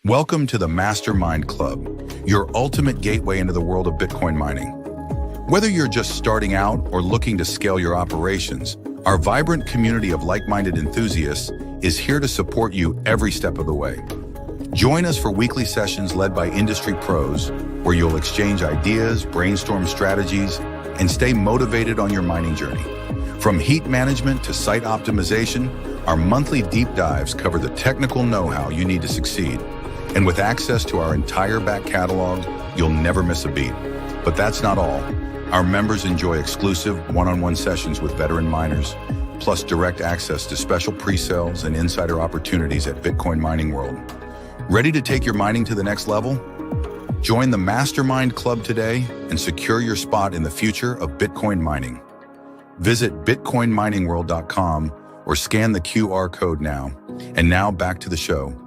Welcome to the MasterMINED Club, your ultimate gateway into the world of Bitcoin mining. Whether you're just starting out or looking to scale your operations, our vibrant community of like-minded enthusiasts is here to support you every step of the way. Join us for weekly sessions led by industry pros, where you'll exchange ideas, brainstorm strategies, and stay motivated on your mining journey. From heat management to site optimization, our monthly deep dives cover the technical know-how you need to succeed. And with access to our entire back catalog, you'll never miss a beat. But that's not all. Our members enjoy exclusive one-on-one sessions with veteran miners, plus direct access to special pre-sales and insider opportunities at Bitcoin Mining World. Ready to take your mining to the next level? Join the MasterMINED Club today and secure your spot in the future of Bitcoin mining. Visit bitcoinminingworld.com or scan the QR code now. And now back to the show.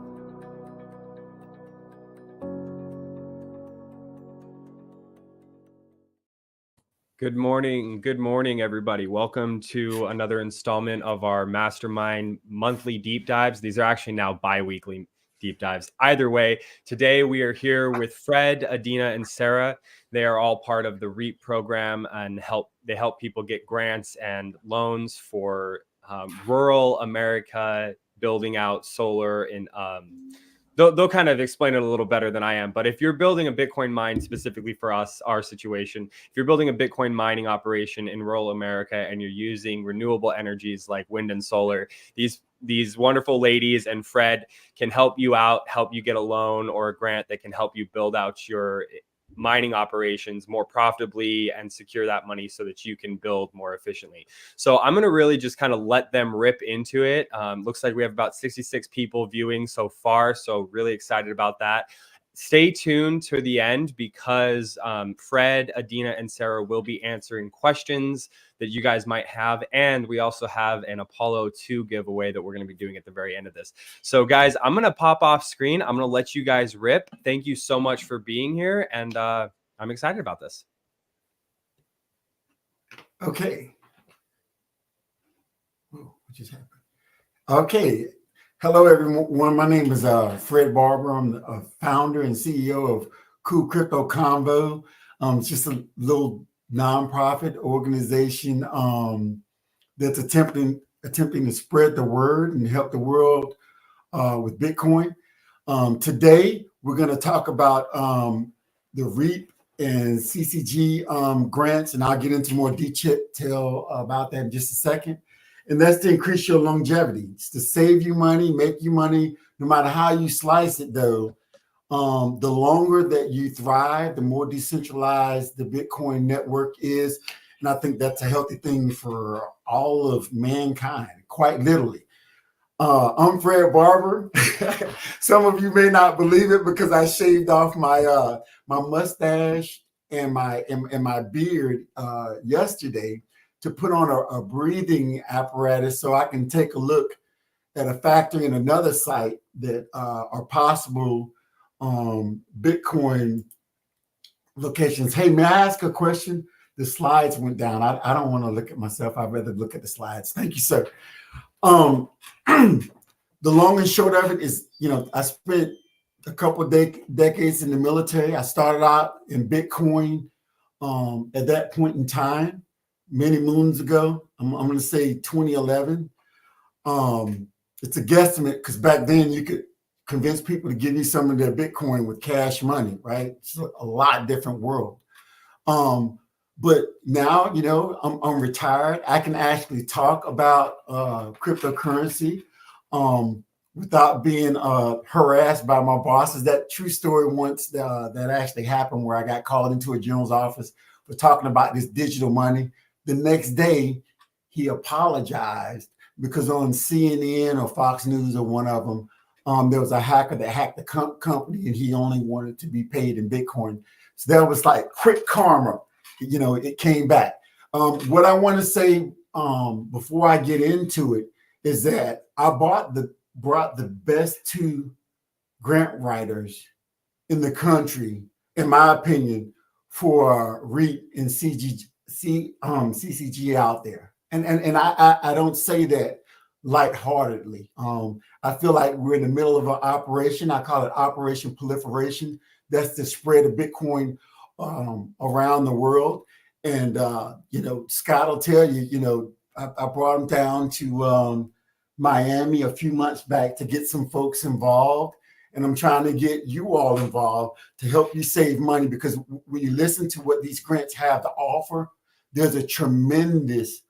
Good morning, everybody. Welcome to another installment of our MasterMINED monthly deep dives. These are actually now bi-weekly deep dives. Either way, today we are here with Fred, Adina, and Sarah. They are all part of the REAP program and they help people get grants and loans for rural America, building out solar in They'll kind of explain it a little better than I am. But if you're building a Bitcoin mine specifically for us, our situation, if you're building a Bitcoin mining operation in rural America and you're using renewable energies like wind and solar, these wonderful ladies and Fred can help you out, help you get a loan or a grant that can help you build out your mining operations more profitably and secure that money so that you can build more efficiently. So I'm going to really just kind of let them rip into it. Looks like we have about 66 people viewing so far. So really excited about that. Stay tuned to the end because Fred, Adina, and Sarah will be answering questions that you guys might have. And we also have an Apollo 2 giveaway that we're going to be doing at the very end of this. So guys, I'm going to pop off screen. I'm going to let you guys rip. Thank you so much for being here. And I'm excited about this. Okay. Oh, what just happened? Okay. Hello, everyone. My name is Fred Barber. I'm the founder and CEO of Cool Crypto Convo. It's just a little nonprofit organization that's attempting to spread the word and help the world with Bitcoin. Today, we're going to talk about the REAP and CCG grants, and I'll get into more detail about that in just a second. And that's to increase your longevity. It's to save you money, make you money, no matter how you slice it, though. The longer that you thrive, the more decentralized the Bitcoin network is. And I think that's a healthy thing for all of mankind, quite literally. I'm Fred Barber. Some of you may not believe it because I shaved off my my mustache and my beard yesterday to put on a breathing apparatus so I can take a look at a factory in another site that are possible Bitcoin locations. Hey, may I ask a question? The slides went down. I don't want to look at myself. I'd rather look at the slides. Thank you, sir. The long and short of it is, I spent a couple of decades in the military. I started out in Bitcoin at that point in time, many moons ago. I'm going to say 2011. It's a guesstimate because back then you could convince people to give you some of their Bitcoin with cash money, right? It's a lot different world. But now, I'm retired. I can actually talk about cryptocurrency without being harassed by my bosses. That true story once that actually happened where I got called into a general's office for talking about this digital money. The next day, he apologized because on CNN or Fox News or one of them, there was a hacker that hacked the company and he only wanted to be paid in Bitcoin. So that was like quick karma. It came back. What I want to say before I get into it is that I brought the best two grant writers in the country, in my opinion, for REAP and CCG out there. And I don't say that lightheartedly. I feel like we're in the middle of an operation. I call it Operation Proliferation. That's the spread of Bitcoin around the world. And, Scott will tell you, I brought him down to Miami a few months back to get some folks involved. And I'm trying to get you all involved to help you save money, because when you listen to what these grants have to offer, there's a tremendous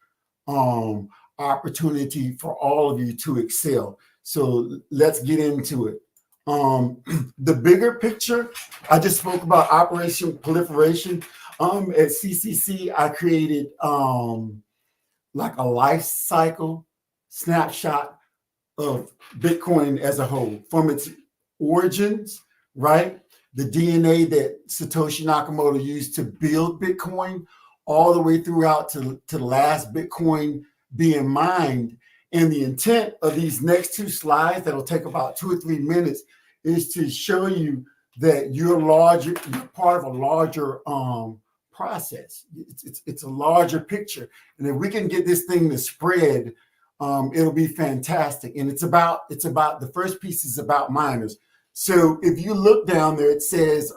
opportunity for all of you to excel. So let's get into it. The bigger picture, I just spoke about Operation Proliferation. At CCC, I created like a life cycle snapshot of Bitcoin as a whole, from its origins, right? The DNA that Satoshi Nakamoto used to build Bitcoin, all the way throughout to the last Bitcoin being mined. And the intent of these next two slides, that'll take about 2 or 3 minutes, is to show you that you're part of a larger process. It's a larger picture. And if we can get this thing to spread, it'll be fantastic. And it's about the first piece is about miners. So if you look down there, it says,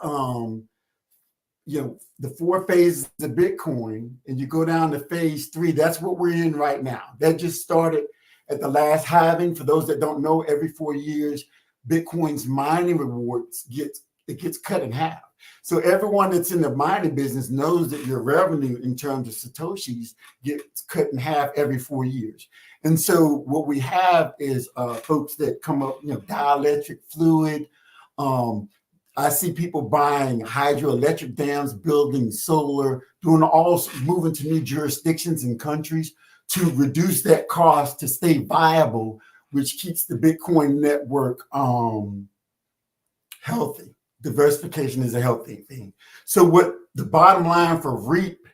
the 4 phases of Bitcoin, and you go down to phase 3, that's what we're in right now. That just started at the last halving. For those that don't know, every 4 years, Bitcoin's mining rewards gets cut in half. So everyone that's in the mining business knows that your revenue in terms of Satoshis gets cut in half every 4 years. And so what we have is folks that come up, dielectric fluid. I see people buying hydroelectric dams, building solar, moving to new jurisdictions and countries to reduce that cost to stay viable, which keeps the Bitcoin network healthy. Diversification is a healthy thing. So what the bottom line for REAP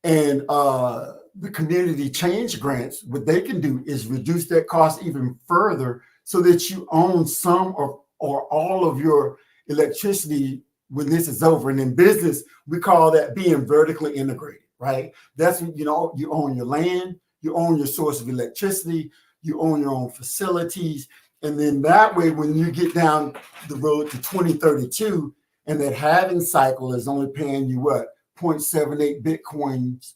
and the community change grants, what they can do is reduce that cost even further, so that you own some or all of your electricity when this is over. And in business, we call that being vertically integrated, right? That's when, you own your land, you own your source of electricity, you own your own facilities. And then that way, when you get down the road to 2032, and that halving cycle is only paying you 0.78 Bitcoins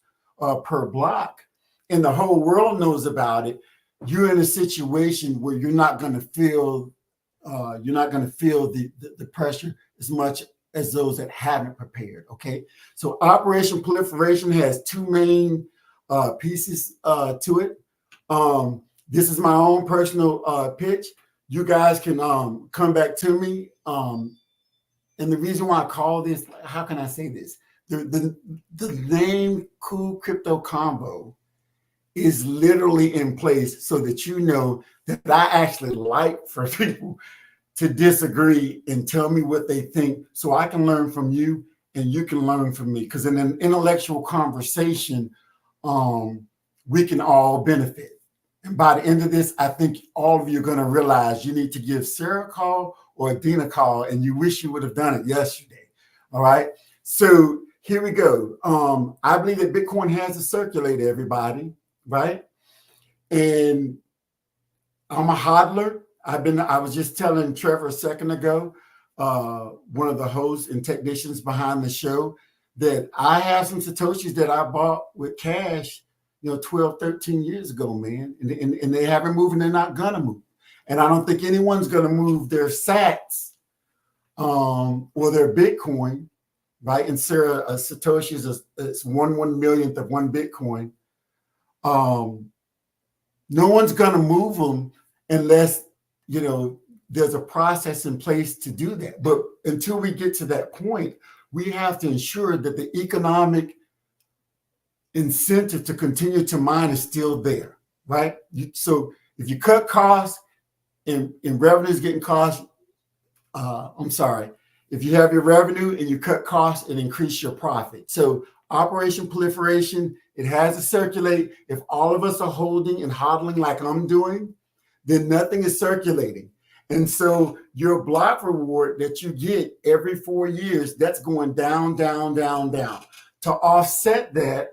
per block, and the whole world knows about it, you're in a situation where you're not going to feel the pressure as much as those that haven't prepared. Okay, so Operation Proliferation has 2 main pieces to it. This is my own personal pitch. You guys can come back to me. And the reason why I call this, how can I say this? The name Cool Crypto Combo is literally in place so that you know that I actually like for people to disagree and tell me what they think, so I can learn from you and you can learn from me. Because in an intellectual conversation, we can all benefit. And by the end of this, I think all of you are going to realize you need to give Sarah a call or Adina a call, and you wish you would have done it yesterday. All right. So here we go. I believe that Bitcoin has a circulator, everybody, right? And I'm a hodler. I was just telling Trevor a second ago, one of the hosts and technicians behind the show, that I have some Satoshis that I bought with cash, 12, 13 years ago, man. And they haven't moved, and they're not going to move. And I don't think anyone's going to move their sats or their Bitcoin, right? And Sarah, Satoshi is 1 millionth of 1 Bitcoin. No one's going to move them unless, there's a process in place to do that. But until we get to that point, we have to ensure that the economic incentive to continue to mine is still there, right? So if you cut costs and revenue is getting costs, if you have your revenue and you cut costs and increase your profit. So Operation Proliferation, it has to circulate. If all of us are holding and hodling like I'm doing, then nothing is circulating. And so your block reward that you get every 4 years, that's going down, down, down, down. To offset that,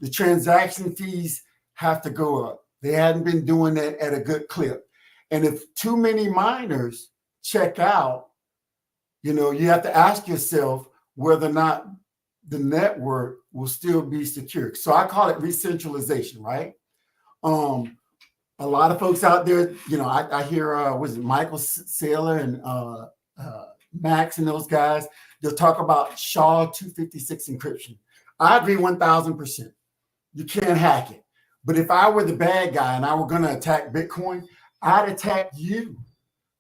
the transaction fees have to go up. They hadn't been doing that at a good clip. And if too many miners check out, you have to ask yourself whether or not the network will still be secure. So I call it re-centralization, right? A lot of folks out there, I hear, was it Michael Saylor and Max and those guys, they'll talk about SHA-256 encryption. I agree 1,000%. You can't hack it. But if I were the bad guy and I were going to attack Bitcoin, I'd attack you,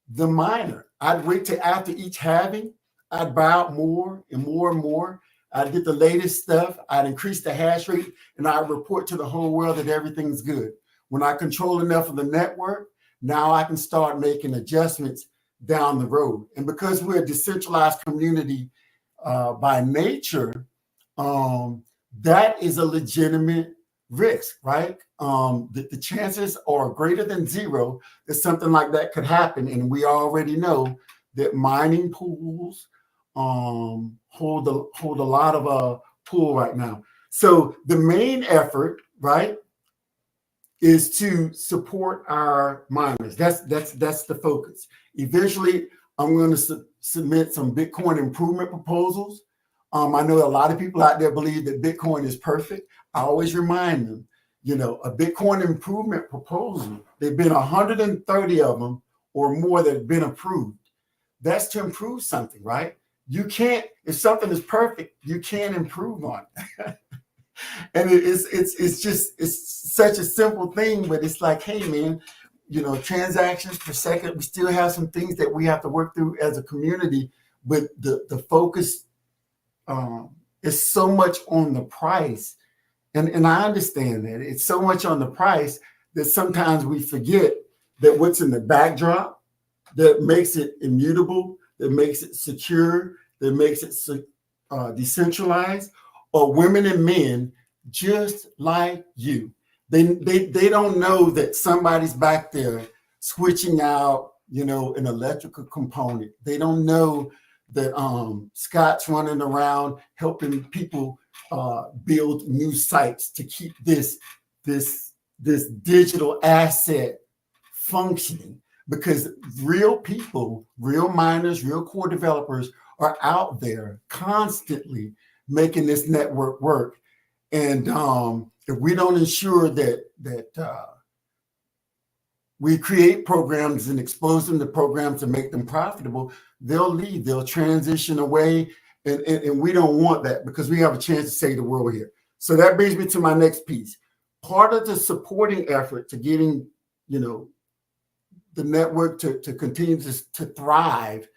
the miner. I'd wait till after each halving. I'd buy out more and more and more. I'd get the latest stuff. I'd increase the hash rate, and I'd report to the whole world that everything's good. When I control enough of the network, now I can start making adjustments down the road. And because we're a decentralized community by nature, that is a legitimate risk, right? The chances are greater than zero that something like that could happen. And we already know that mining pools hold a lot of pool right now. So the main effort, right, is to support our miners. That's the focus. Eventually, I'm going to submit some Bitcoin improvement proposals. I know a lot of people out there believe that Bitcoin is perfect. I always remind them, a Bitcoin improvement proposal, there've been 130 of them or more that have been approved. That's to improve something, right? You can't, if something is perfect, you can't improve on it. And it's such a simple thing, but it's like, hey man, transactions per second, we still have some things that we have to work through as a community, but the focus is so much on the price. And I understand that it's so much on the price that sometimes we forget that what's in the backdrop that makes it immutable, that makes it secure, that makes it decentralized, are women and men just like you. They don't know that somebody's back there switching out, an electrical component. They don't know that Scott's running around helping people build new sites to keep this digital asset functioning. Because real people, real miners, real core developers are out there constantly making this network work. And if we don't ensure that we create programs and expose them to programs to make them profitable, they'll leave, they'll transition away. And we don't want that, because we have a chance to save the world here. So that brings me to my next piece. Part of the supporting effort to getting, the network to continue to thrive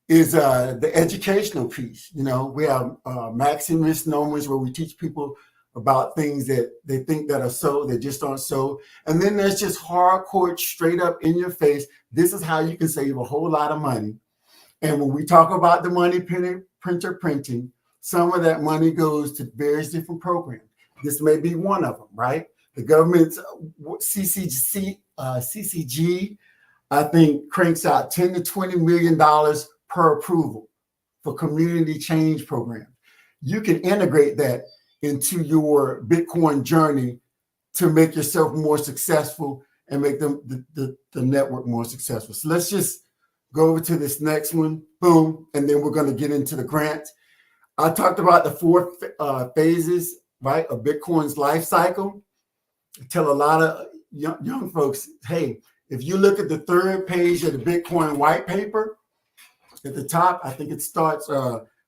is the educational piece. We have maxi misnomers where we teach people about things that they think that are so, they just aren't so. And then there's just hardcore, straight up in your face, this is how you can save a whole lot of money. And when we talk about the money printer printing, some of that money goes to various different programs. This may be one of them, right? The government's CCG, I think, cranks out $10 to $20 million per approval for community change programs. You can integrate that into your Bitcoin journey to make yourself more successful and make the network more successful. So let's just go over to this next one, boom, and then we're going to get into the grant. I talked about the 4 phases, right, of Bitcoin's life cycle. I tell a lot of young folks, hey, if you look at the 3rd page of the Bitcoin white paper, at the top, I think it starts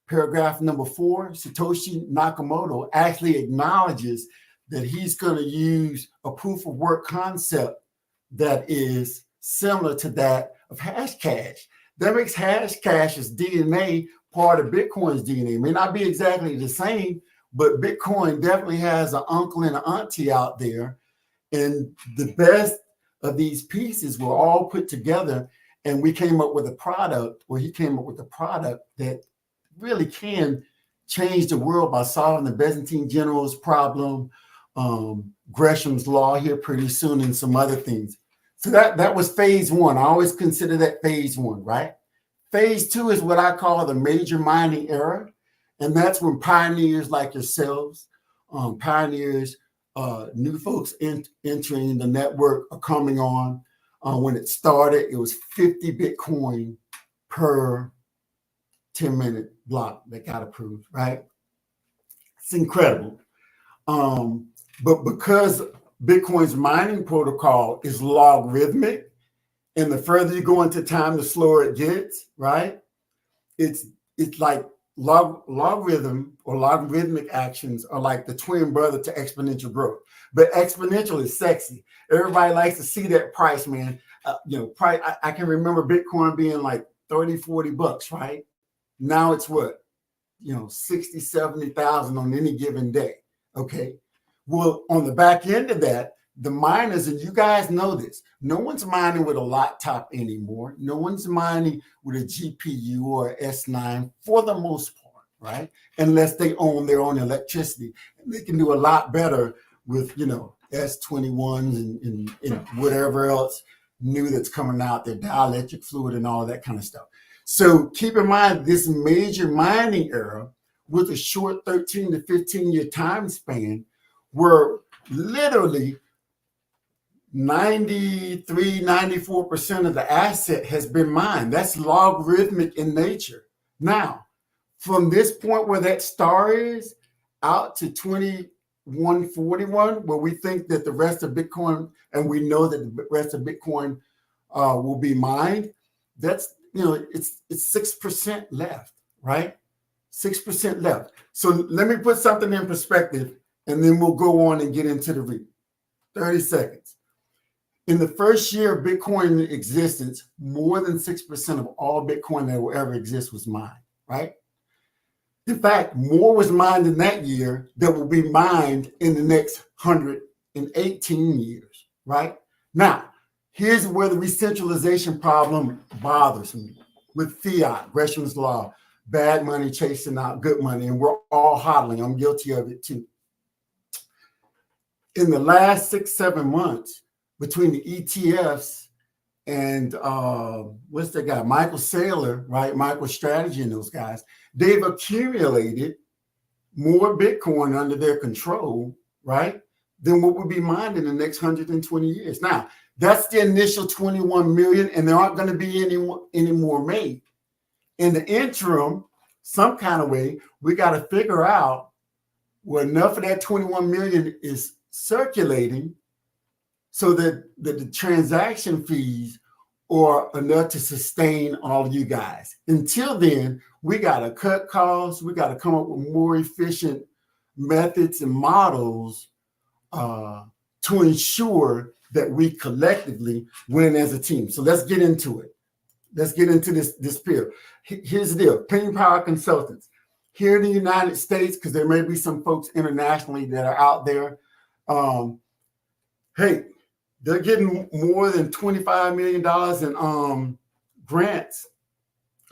paragraph number 4, Satoshi Nakamoto actually acknowledges that he's going to use a proof of work concept that is similar to that of Hashcash. That makes Hashcash's DNA part of Bitcoin's DNA. It may not be exactly the same, but Bitcoin definitely has an uncle and an auntie out there. And the best of these pieces were all put together, and we came up with a product, or he came up with a product that really can change the world by solving the Byzantine generals problem, Gresham's law here pretty soon, and some other things. So that was phase 1. I always consider that phase 1, right? Phase 2 is what I call the major mining era. And that's when pioneers like yourselves, pioneers new folks entering the network are coming on. When it started, it was 50 Bitcoin per 10-minute block that got approved, right? It's incredible. But because Bitcoin's mining protocol is logarithmic, and the further you go into time, the slower it gets, right? It's like logarithm or logarithmic actions are like the twin brother to exponential growth. But exponential is sexy. Everybody likes to see that price, man. Price. I can remember Bitcoin being like 30, 40 bucks, right? Now it's what? 60, 70,000 on any given day. Okay. Well, on the back end of that, the miners, and you guys know this, no one's mining with a laptop anymore. No one's mining with a GPU or S9 for the most part, right? Unless they own their own electricity. And they can do a lot better with, S21s and whatever else new that's coming out, their dielectric fluid and all that kind of stuff. So keep in mind this major mining era with a short 13 to 15-year time span where literally 93, 94% of the asset has been mined. That's logarithmic in nature. Now, from this point where that star is out to 2141, where we think that the rest of Bitcoin, and we know that the rest of Bitcoin will be mined, that's, it's 6% left, right? 6% left. So let me put something in perspective, and then we'll go on and get into the REIT. 30 seconds. In the first year of Bitcoin existence, more than 6% of all Bitcoin that will ever exist was mined, right? In fact, more was mined in that year that will be mined in the next 118 years, right? Now, here's where the recentralization problem bothers me with fiat, Gresham's law, bad money chasing out good money, and we're all hodling. I'm guilty of it too. In the last 6-7 months, between the ETFs and what's that guy, Michael Saylor, right? MicroStrategy and those guys, they've accumulated more Bitcoin under their control, right, than what will be mined in the next 120 years. Now, that's the initial 21 million, and there aren't going to be any more made. In the interim, some kind of way, we got to figure out where enough of that 21 million is circulating so that the transaction fees are enough to sustain all of you guys. Until then, we got to cut costs. We got to come up with more efficient methods and models to ensure that we collectively win as a team. So let's get into it. Let's get into this pill. Here's the deal. Clean Power Consultants. Here in the United States, because there may be some folks internationally that are out there, hey, they're getting more than $25 million in grants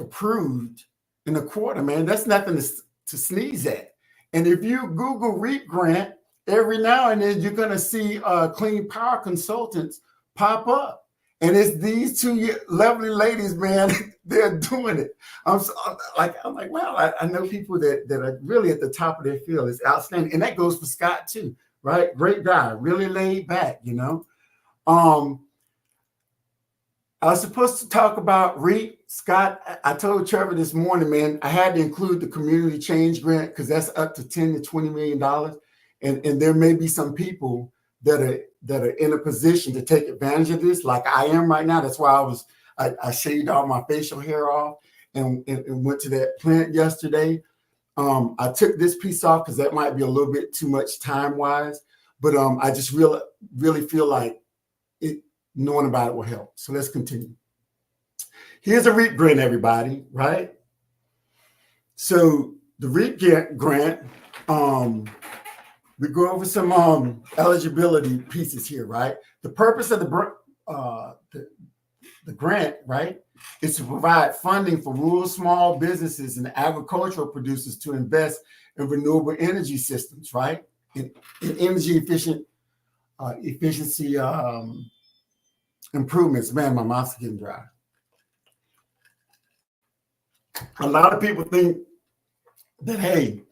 approved in a quarter, man. That's nothing to sneeze at. And if you Google REIT grant, every now and then you're going to see Clean Power Consultants pop up. And it's these two lovely ladies, man, they're doing it. I'm like, wow, I know people that are really at the top of their field. It's outstanding. And that goes for Scott too, right? Great guy, really laid back, I was supposed to talk about REIT. Scott, I told Trevor this morning, man, I had to include the community change grant because that's up to $10 to $20 million. And there may be some people that are in a position to take advantage of this, like I am right now. That's why I shaved all my facial hair off and went to that plant yesterday. I took this piece off because that might be a little bit too much time-wise, but I just really feel like knowing about it will help. So let's continue. Here's a REIT grant, everybody, right? So the REIT grant, we go over some eligibility pieces here, right? The purpose of the grant, right, is to provide funding for rural small businesses and agricultural producers to invest in renewable energy systems, right? In energy efficiency improvements. Man, my mouth's getting dry. A lot of people think that, hey,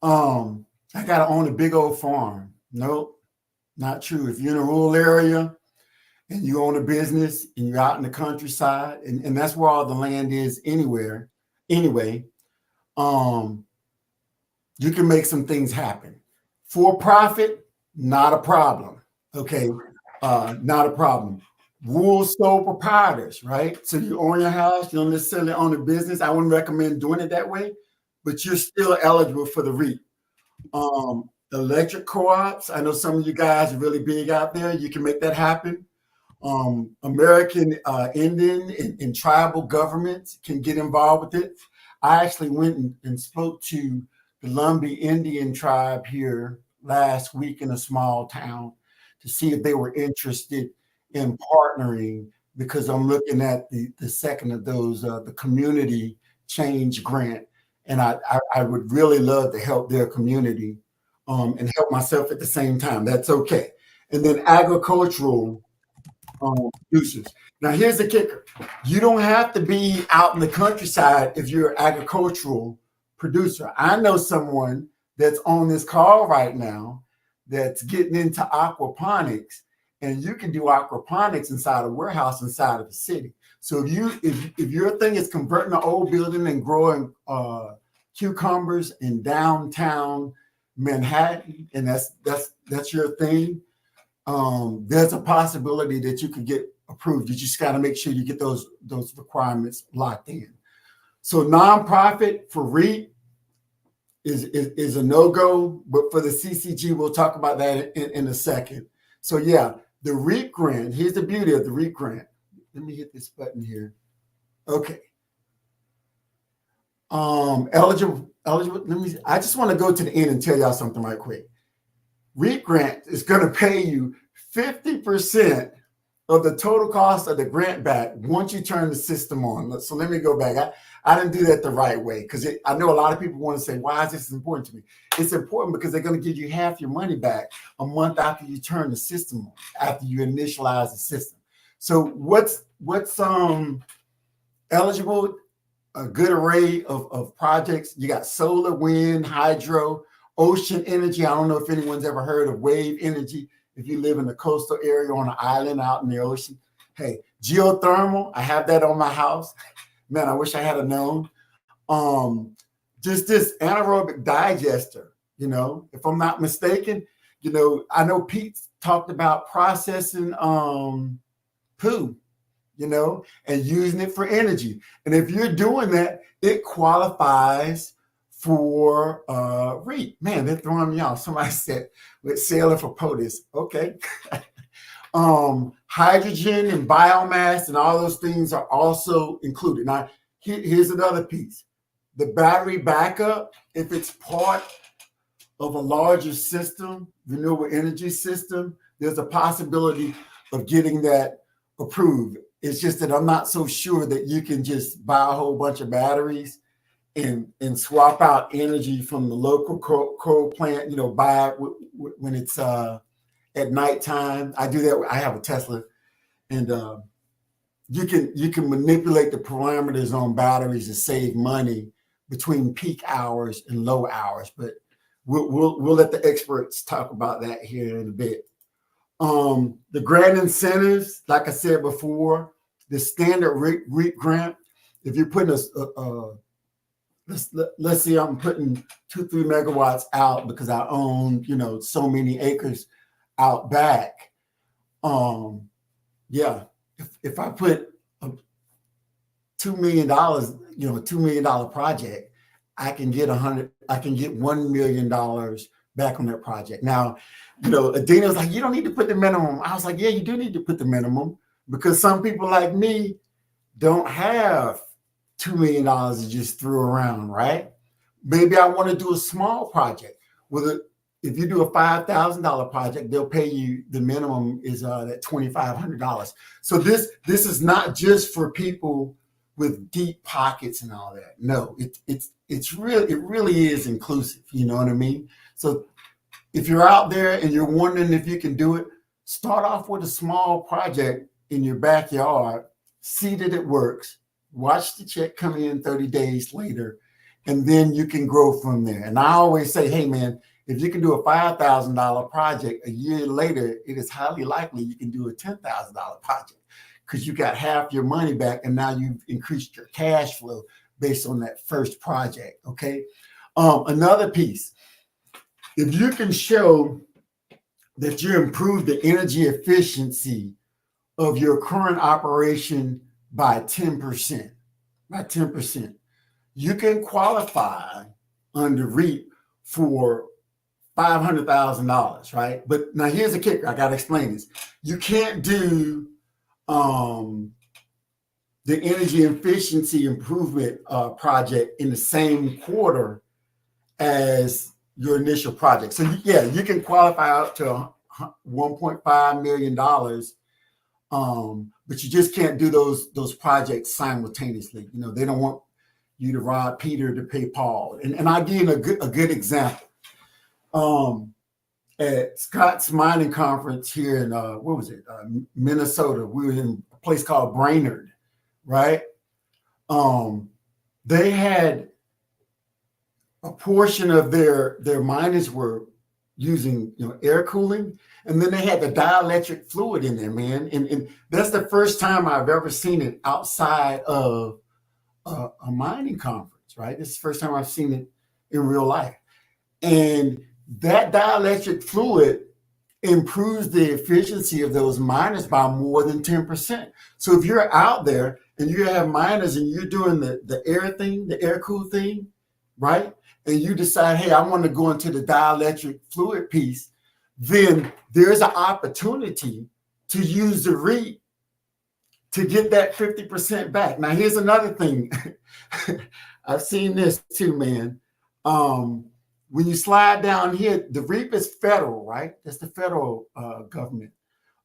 I got to own a big old farm. Nope, not true. If you're in a rural area and you own a business and you're out in the countryside, and that's where all the land is anyway, you can make some things happen. For profit, not a problem. Okay, not a problem. Rural sole proprietors, right? So you own your house, you don't necessarily own a business. I wouldn't recommend doing it that way, but you're still eligible for the REIT. Electric co-ops, I know some of you guys are really big out there. You can make that happen. American Indian and tribal governments can get involved with it. I actually went and spoke to the Lumbee Indian tribe here last week in a small town to see if they were interested in partnering, because I'm looking at the second of those, the community change grant. And I would really love to help their community and help myself at the same time. That's okay. And then agricultural producers. Now, here's the kicker. You don't have to be out in the countryside if you're an agricultural producer. I know someone that's on this call right now that's getting into aquaponics, and you can do aquaponics inside a warehouse inside of the city. So if your thing is converting an old building and growing cucumbers in downtown Manhattan, and that's your thing, there's a possibility that you could get approved. You just got to make sure you get those requirements locked in. So nonprofit for REIT is a no-go, but for the CCG, we'll talk about that in a second. So yeah, the REIT grant, here's the beauty of the REIT grant. Let me hit this button here. Okay. Eligible. I just want to go to the end and tell y'all something right quick. REIT grant is going to pay you 50% of the total cost of the grant back once you turn the system on. So let me go back. I didn't do that the right way, because I know a lot of people want to say, why is this important to me? It's important because they're going to give you half your money back a month after you turn the system on, after you initialize the system. So what's eligible? A good array of projects. You got solar, wind, hydro, ocean energy. I don't know if anyone's ever heard of wave energy. If you live in a coastal area on an island out in the ocean, hey, geothermal. I have that on my house. Man, I wish I had known. Just this anaerobic digester. If I'm not mistaken, I know Pete talked about processing poo, and using it for energy. And if you're doing that, it qualifies for REIT. Man, they're throwing me off. Somebody said with sailor for POTUS. Okay. Hydrogen and biomass and all those things are also included. Now, here's another piece. The battery backup, if it's part of a larger system, renewable energy system, there's a possibility of getting that approved. It's just that I'm not so sure that you can just buy a whole bunch of batteries and swap out energy from the local coal plant, buy it when it's at nighttime. I do that. I have a Tesla, and you can manipulate the parameters on batteries to save money between peak hours and low hours. But we'll let the experts talk about that here in a bit. The grant incentives, like I said before, the standard REIT grant, if you're putting let's say I'm putting 2-3 megawatts out because I own, so many acres out back. Yeah, if I put $2 million, $2 million project, I can get $1 million back on that project. Now, Adina was like, you don't need to put the minimum. I was like, yeah, you do need to put the minimum, because some people like me don't have $2 million to just throw around, right? Maybe I want to do a small project. If you do a $5,000 project, they'll pay you, the minimum is that $2,500. So this is not just for people with deep pockets and all that. No, it really is inclusive. You know what I mean? So if you're out there and you're wondering if you can do it, start off with a small project in your backyard, see that it works, watch the check come in 30 days later, and then you can grow from there. And I always say, hey man, if you can do a $5,000 project a year later, it is highly likely you can do a $10,000 project because you got half your money back and now you've increased your cash flow based on that first project, okay? Another piece, if you can show that you improve the energy efficiency of your current operation by 10%, you can qualify under REAP for $500,000, right? But now here's the kicker. I got to explain this. You can't do the energy efficiency improvement project in the same quarter as your initial project. So yeah, you can qualify up to $1.5 million, but you just can't do those projects simultaneously. You know, they don't want you to rob Peter to pay Paul. And I'll give you a good example. At Scott's mining conference here in Minnesota, we were in a place called Brainerd, right? They had a portion of their miners were using air cooling, and then they had the dielectric fluid in there, man. And that's the first time I've ever seen it outside of a mining conference, right? This is the first time I've seen it in real life. And that dielectric fluid improves the efficiency of those miners by more than 10%. So if you're out there and you have miners and you're doing the air thing, the air cool thing, right? And you decide, hey, I want to go into the dielectric fluid piece, then there's an opportunity to use the REAP to get that 50% back. Now, here's another thing. I've seen this too, man. When you slide down here, the REAP is federal, right? That's the federal government.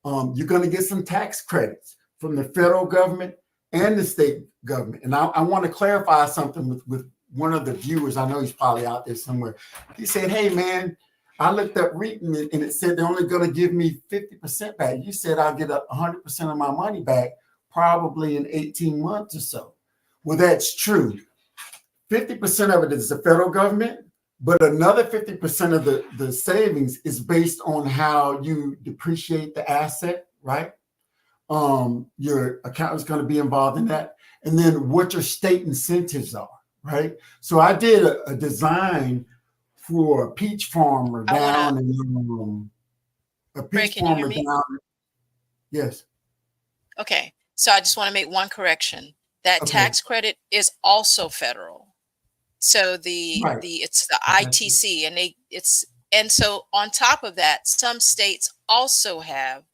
You're going to get some tax credits from the federal government and the state government. And I want to clarify something with one of the viewers. I know he's probably out there somewhere. He said, hey, man, I looked up REAP and it said they're only going to give me 50% back. You said I'll get 100% of my money back probably in 18 months or so. Well, that's true. 50% of it is the federal government, but another 50% of the savings is based on how you depreciate the asset, right? Your accountant's going to be involved in that. And then what your state incentives are, right? So I did a design for a peach farmer down in a peach farmer down. Yes. Okay. So I just want to make one correction. That tax credit is also federal. So it's the ITC, and so on top of that, some states also have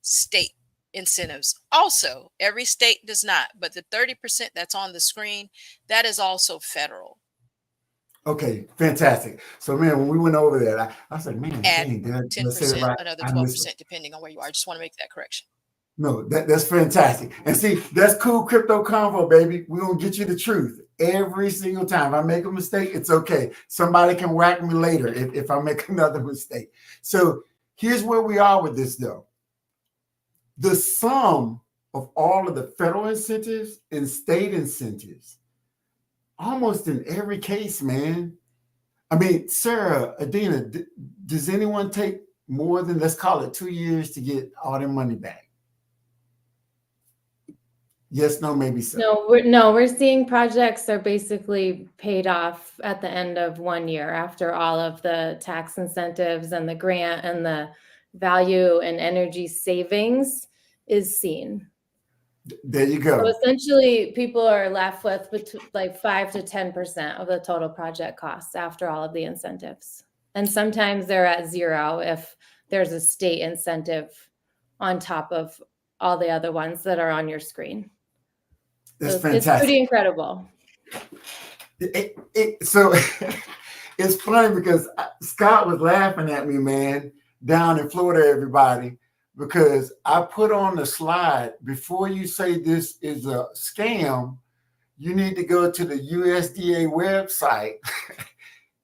state incentives. Also, every state does not, but the 30% that's on the screen, that is also federal. Okay, fantastic. So, man, when we went over that, I was like, man, dang, 10%, right? Another 12%, depending on where you are. I just want to make that correction. No, that's fantastic. And see, that's cool crypto convo, baby. We're going to get you the truth every single time. If I make a mistake, it's okay. Somebody can whack me later if I make another mistake. So here's where we are with this, though. The sum of all of the federal incentives and state incentives, almost in every case, man. I mean, Sarah, Adina, does anyone take more than, let's call it 2 years to get all their money back? Yes, no, maybe so. No, we're seeing projects are basically paid off at the end of 1 year after all of the tax incentives and the grant and the value and energy savings is seen. There you go. So essentially, people are left with like 5 to 10% of the total project costs after all of the incentives. And sometimes they're at zero if there's a state incentive on top of all the other ones that are on your screen. That's so fantastic. It's pretty incredible. So it's funny because Scott was laughing at me, man, down in Florida, everybody, because I put on the slide, before you say this is a scam, you need to go to the USDA website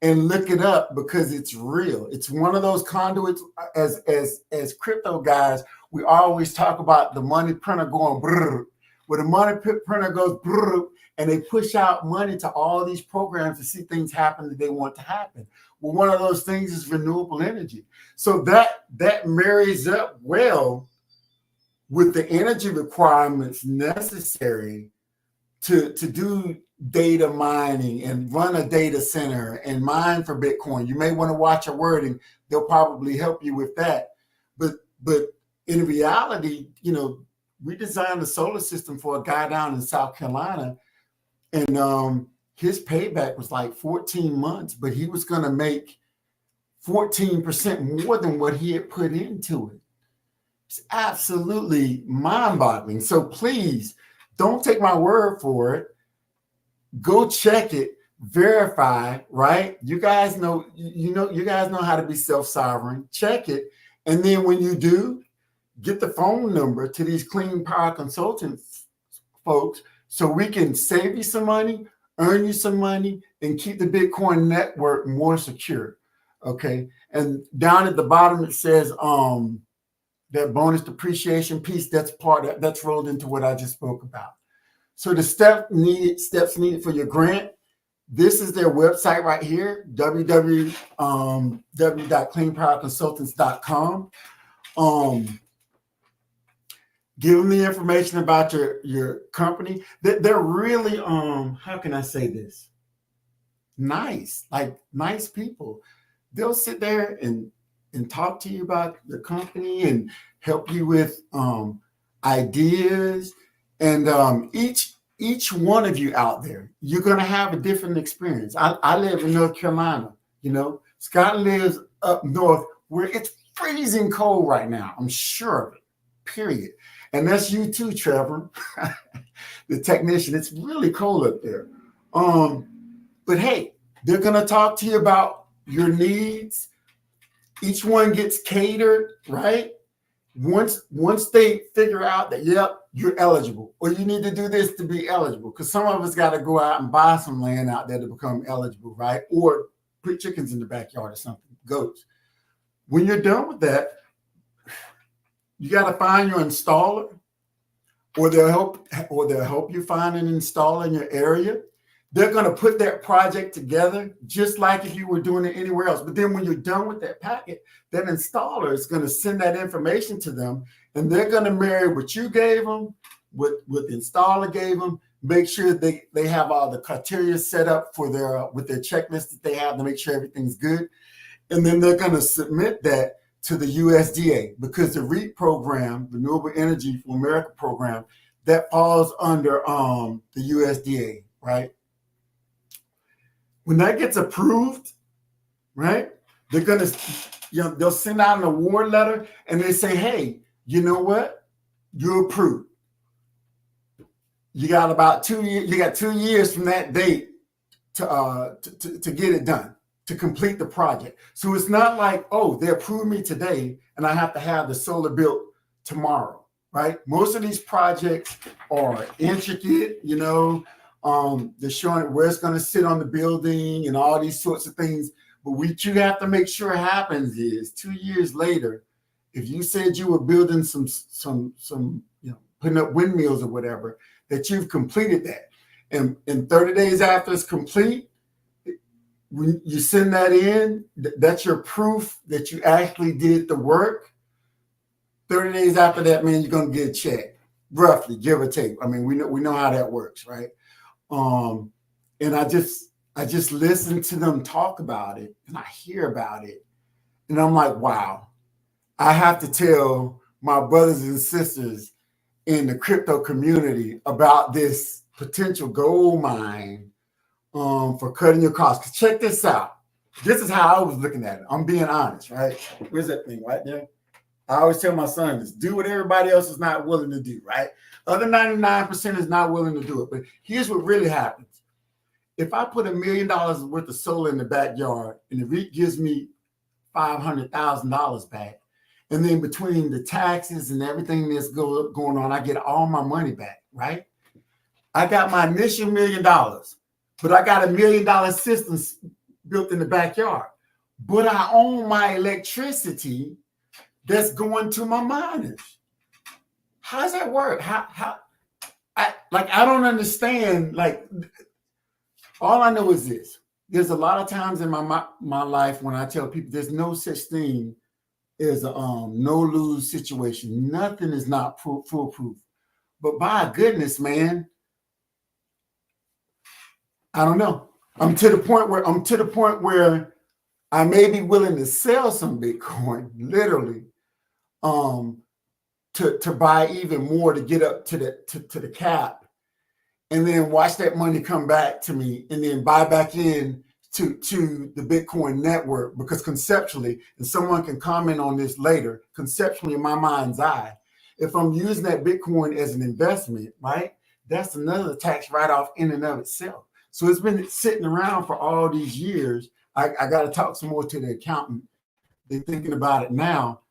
and look it up because it's real. It's one of those conduits. As crypto guys, we always talk about the money printer going brrr. where the money printer goes brrr, and they push out money to all these programs to see things happen that they want to happen. Well, one of those things is renewable energy. So that marries up well with the energy requirements necessary to do data mining and run a data center and mine for Bitcoin. You may want to watch your wording. They'll probably help you with that. But in reality, you know, we designed a solar system for a guy down in South Carolina, and his payback was like 14 months, but he was going to make 14% more than what he had put into it. It's absolutely mind-boggling. So please don't take my word for it. Go check it, verify, right? You guys know, you guys know how to be self-sovereign. Check it. And then when you do, get the phone number to these clean power consultants folks so we can save you some money, earn you some money, and keep the Bitcoin network more secure. Okay. And down at the bottom, it says that bonus depreciation piece, that's rolled into what I just spoke about. So the steps needed for your grant, this is their website right here, www.cleanpowerconsultants.com. Give them the information about your company. They're really, how can I say this? Nice, like nice people. They'll sit there and talk to you about the company and help you with ideas. And each one of you out there, you're going to have a different experience. I live in North Carolina. You know, Scott lives up north where it's freezing cold right now. I'm sure of it, period. And that's you too, Trevor, the technician. It's really cold up there. But hey, they're going to talk to you about your needs. Each one gets catered, right? Once they figure out that, yep, you're eligible, or you need to do this to be eligible, because some of us got to go out and buy some land out there to become eligible, right? Or put chickens in the backyard or something, goats. When you're done with that, you got to find your installer, or they'll help you find an installer in your area. They're going to put that project together just like if you were doing it anywhere else. But then when you're done with that packet, that installer is going to send that information to them, and they're going to marry what you gave them, what the installer gave them, make sure they have all the criteria set up for with their checklist that they have to make sure everything's good. And then they're going to submit that to the USDA, because the REAP program, Renewable Energy for America program, that falls under the USDA, right? When that gets approved, right, they're going to, they'll send out an award letter and they say, hey, you know what? You're approved. You got about 2 years. You got 2 years from that date to get it done, to complete the project. So it's not like, oh, they approved me today and I have to have the solar built tomorrow, right? Most of these projects are intricate, they're showing where it's going to sit on the building and all these sorts of things. But what you have to make sure happens is 2 years later, if you said you were building some putting up windmills or whatever, that you've completed that. And 30 days after it's complete, when you send that in, that's your proof that you actually did the work. 30 days after that, man, you're going to get a check, roughly, give or take. I mean, we know how that works, right? And I just listen to them talk about it, and I hear about it, and I'm like, wow, I have to tell my brothers and sisters in the crypto community about this potential gold mine for cutting your costs. 'Cause check this out. This is how I was looking at it. I'm being honest, right? Where's that thing right there? I always tell my sons, do what everybody else is not willing to do, right? Other 99% is not willing to do it. But here's what really happens. If I put $1 million worth of solar in the backyard and the REIT gives me $500,000 back, and then between the taxes and everything that's going on, I get all my money back, right? I got my initial $1 million, but I got $1 million system built in the backyard. But I own my electricity that's going to my miners. How does that work? How I don't understand. Like, all I know is this. There's a lot of times in my life when I tell people there's no such thing as a no-lose situation. Nothing is not foolproof. But by goodness, man, I don't know. I'm to the point where I may be willing to sell some Bitcoin, literally, to buy even more to get up to the cap, and then watch that money come back to me, and then buy back in to the Bitcoin network. Because conceptually, and someone can comment on this later, conceptually in my mind's eye, if I'm using that Bitcoin as an investment, right, that's another tax write-off in and of itself. So it's been sitting around for all these years. I got to talk some more to the accountant. They're thinking about it now.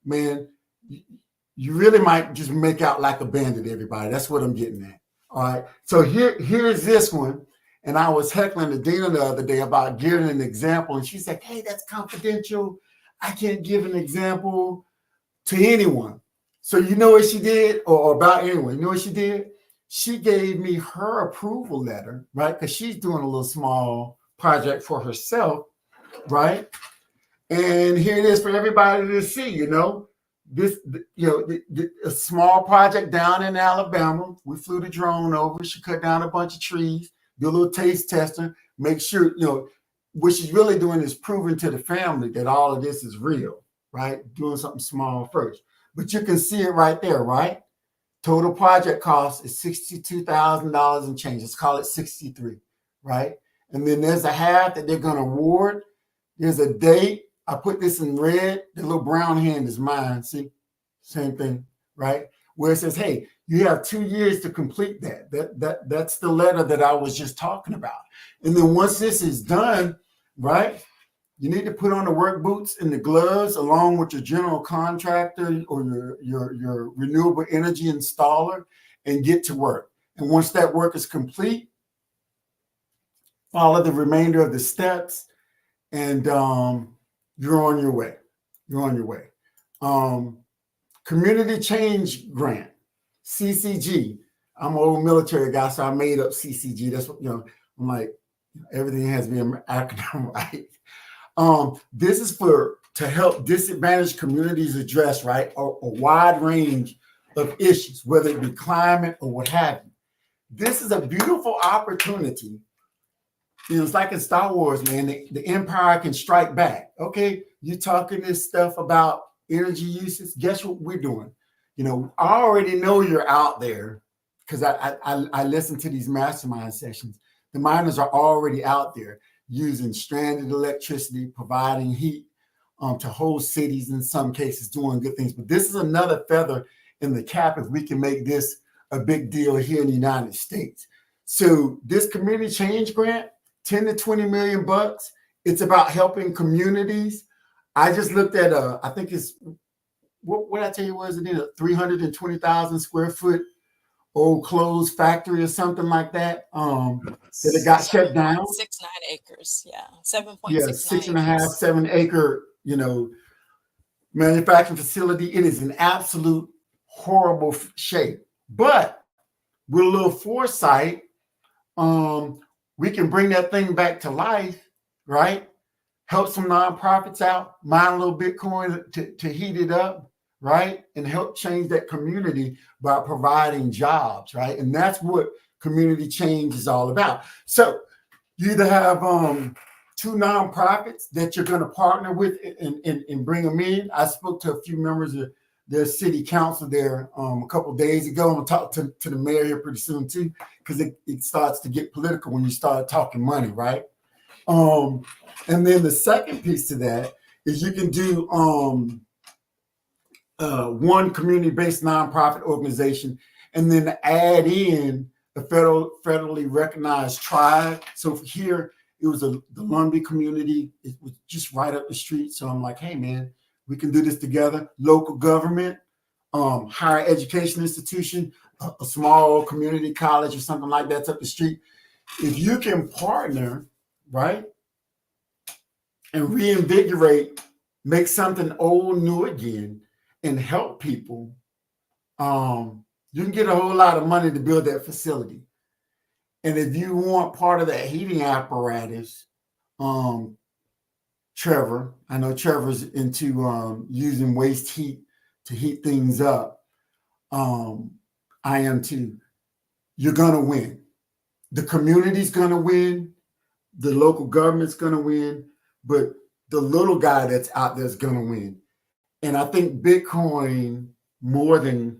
Man, you really might just make out like a bandit, everybody. That's what I'm getting at. All right. So here's this one. And I was heckling Adina the other day about giving an example. And she said, hey, that's confidential. I can't give an example to anyone. So you know what she did, or about anyone? You know what she did? She gave me her approval letter, right? Because she's doing a little small project for herself, right? And here it is for everybody to see, you know. This, you know, a small project down in Alabama. We flew the drone over. She cut down a bunch of trees, do a little taste testing, make sure, you know, what she's really doing is proving to the family that all of this is real, right? Doing something small first. But you can see it right there, right? Total project cost is $62,000 and change. Let's call it 63, right? And then there's a half that they're going to award. There's a date. I put this in red. The little brown hand is mine. See, same thing, right? Where it says, hey, you have 2 years to complete that. That's the letter that I was just talking about. And then once this is done, right, you need to put on the work boots and the gloves along with your general contractor or your renewable energy installer and get to work. And once that work is complete, follow the remainder of the steps, and you're on your way. You're on your way. Community Change Grant, CCG. I'm an old military guy, so I made up CCG. That's what, you know, I'm like, everything has to be an acronym, right? This is to help disadvantaged communities address, right, a wide range of issues, whether it be climate or what have you. This is a beautiful opportunity. You know, it's like in Star Wars, man, the Empire can strike back. Okay, you're talking this stuff about energy uses. Guess what we're doing? You know, I already know you're out there because I listen to these mastermind sessions. The miners are already out there using stranded electricity, providing heat to whole cities, in some cases doing good things. But this is another feather in the cap if we can make this a big deal here in the United States. So this community change grant, 10 to 20 million bucks. It's about helping communities. I just looked at I think it's what I tell you was it in a 320,000 square foot old clothes factory or something like that. That it got shut down. 6.9 acres, yeah, 7.69. Yeah, 6.5, 7 acre, you know, manufacturing facility. It is an absolute horrible shape. But with a little foresight, we can bring that thing back to life, right? Help some nonprofits out, mine a little Bitcoin to heat it up, right? And help change that community by providing jobs, right? And that's what community change is all about. So you either have two nonprofits that you're going to partner with and bring them in. I spoke to a few members of their city council there a couple of days ago. I'm going to talk to the mayor here pretty soon too, because it starts to get political when you start talking money, right? And then the second piece to that is you can do one community-based nonprofit organization and then add in a federally recognized tribe. So here it was the Lumbee community. It was just right up the street. So I'm like, hey man, we can do this together. Local government, higher education institution, a small community college or something like that's up the street. If you can partner, right, and reinvigorate, make something old new again, and help people, You can get a whole lot of money to build that facility. And if you want part of that heating apparatus, Trevor, I know Trevor's into using waste heat to heat things up. I am too. You're going to win. The community's going to win. The local government's going to win. But the little guy that's out there is going to win. And I think Bitcoin, more than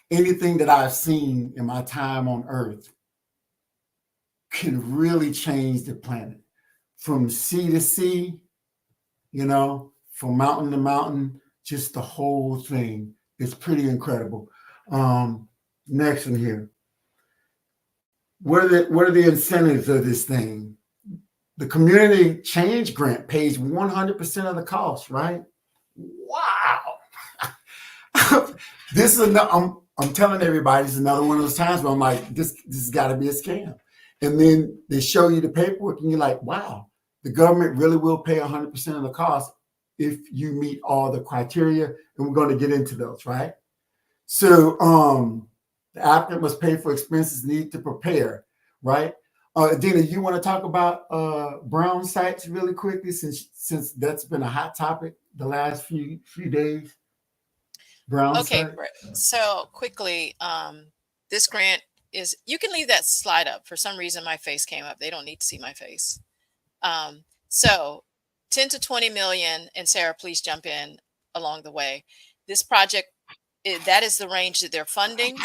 anything that I've seen in my time on Earth, can really change the planet from sea to sea, from mountain to mountain, just the whole thing. It's pretty incredible. Next one here. What are the incentives of this thing? The community change grant pays 100% of the cost, right? Wow. This is I'm telling everybody, it's another one of those times where I'm like, this has got to be a scam. And then they show you the paperwork and you're like, wow, the government really will pay 100% of the cost if you meet all the criteria. And we're going to get into those, right? So the applicant must pay for expenses needed to prepare, right? Dina, you want to talk about brown sites really quickly, since that's been a hot topic the last few days? Brown Okay, site? so quickly, this grant is, you can leave that slide up. For some reason, my face came up. They don't need to see my face. So 10 to 20 million, and Sarah, please jump in along the way. This project, that is the range that they're funding.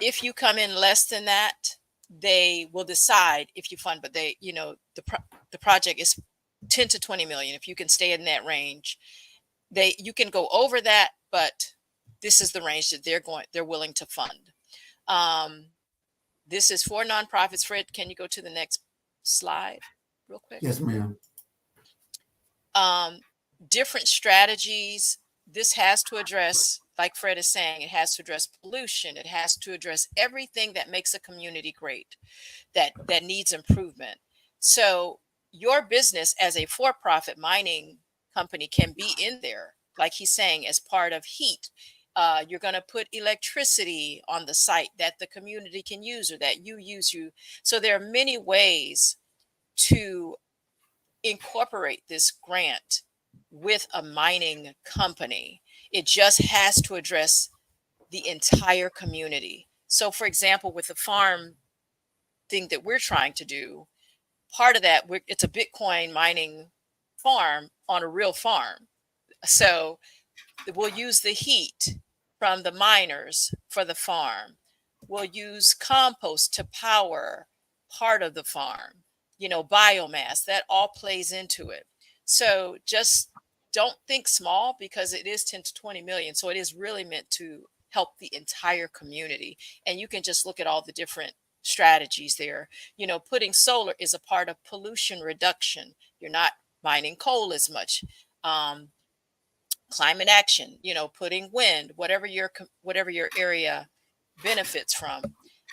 If you come in less than that, they will decide if you fund, but they, the project is 10 to 20 million. If you can stay in that range, you can go over that, but this is the range that they're willing to fund. This is for nonprofits. Fred, can you go to the next slide real quick? Yes, ma'am. Different strategies. This has to address, like Fred is saying, it has to address pollution. It has to address everything that makes a community great, that needs improvement. So your business as a for-profit mining company can be in there, like he's saying, as part of heat. You're going to put electricity on the site that the community can use, or that you use. So there are many ways to incorporate this grant with a mining company. It just has to address the entire community. So for example, with the farm thing that we're trying to do, part of that, it's a Bitcoin mining farm on a real farm. So we'll use the heat from the miners for the farm. We'll use compost to power part of the farm, biomass, that all plays into it. So just don't think small, because it is 10 to 20 million. So it is really meant to help the entire community. And you can just look at all the different strategies there. Putting solar is a part of pollution reduction. You're not mining coal as much. Climate action, putting wind, whatever your area benefits from.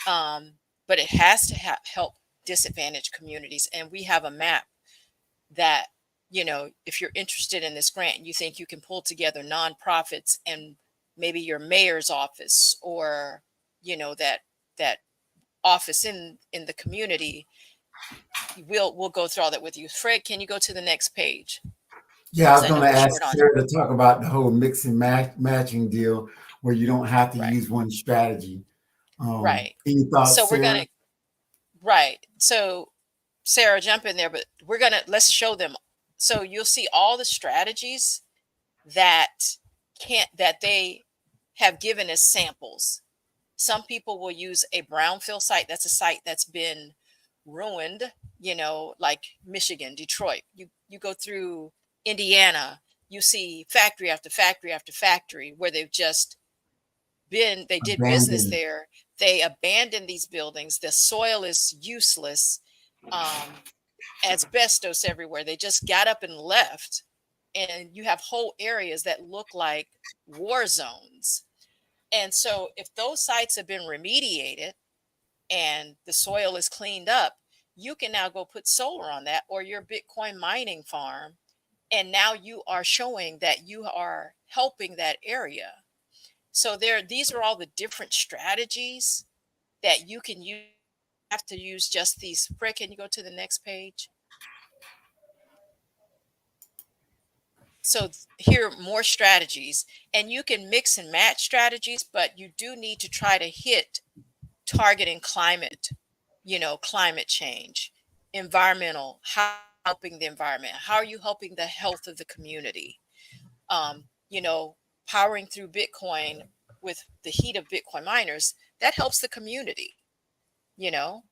But it has to help disadvantaged communities. And we have a map that, if you're interested in this grant, you think you can pull together nonprofits and maybe your mayor's office, or, that office in the community, we'll go through all that with you. Fred, can you go to the next page? Yeah, I was going to ask Sarah to talk about the whole mix and matching deal, where you don't have to use one strategy. Right. Any thoughts, so we're Sarah? gonna Right. So Sarah, jump in there, but let's show them. So you'll see all the strategies that they have given as samples. Some people will use a brownfield site. That's a site that's been ruined, like Michigan, Detroit. You go through Indiana, you see factory after factory after factory where they did business there. They abandoned these buildings. The soil is useless. Asbestos everywhere. They just got up and left. And you have whole areas that look like war zones. And so if those sites have been remediated and the soil is cleaned up, you can now go put solar on that, or your Bitcoin mining farm. And now you are showing that you are helping that area. So these are all the different strategies that you can use. You have to use just these. Fred, can you go to the next page? So here are more strategies, and you can mix and match strategies, but you do need to try to hit targeting climate, climate change, environmental, how helping the environment, how are you helping the health of the community, um, you know, powering through Bitcoin with the heat of Bitcoin miners, that helps the community, you know.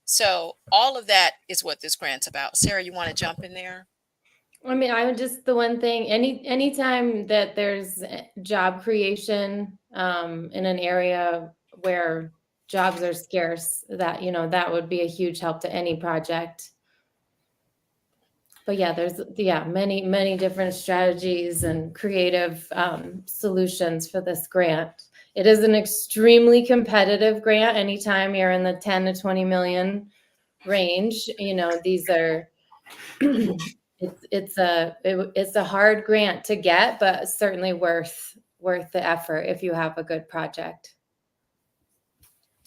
So all of that is what this grant's about. Sarah, you want to jump in there? I mean, I would just, the one thing, anytime that there's job creation in an area where jobs are scarce, that, that would be a huge help to any project. But yeah, there's many different strategies and creative solutions for this grant. It is an extremely competitive grant. Anytime you're in the 10 to 20 million range, these are it's a hard grant to get, but certainly worth the effort if you have a good project.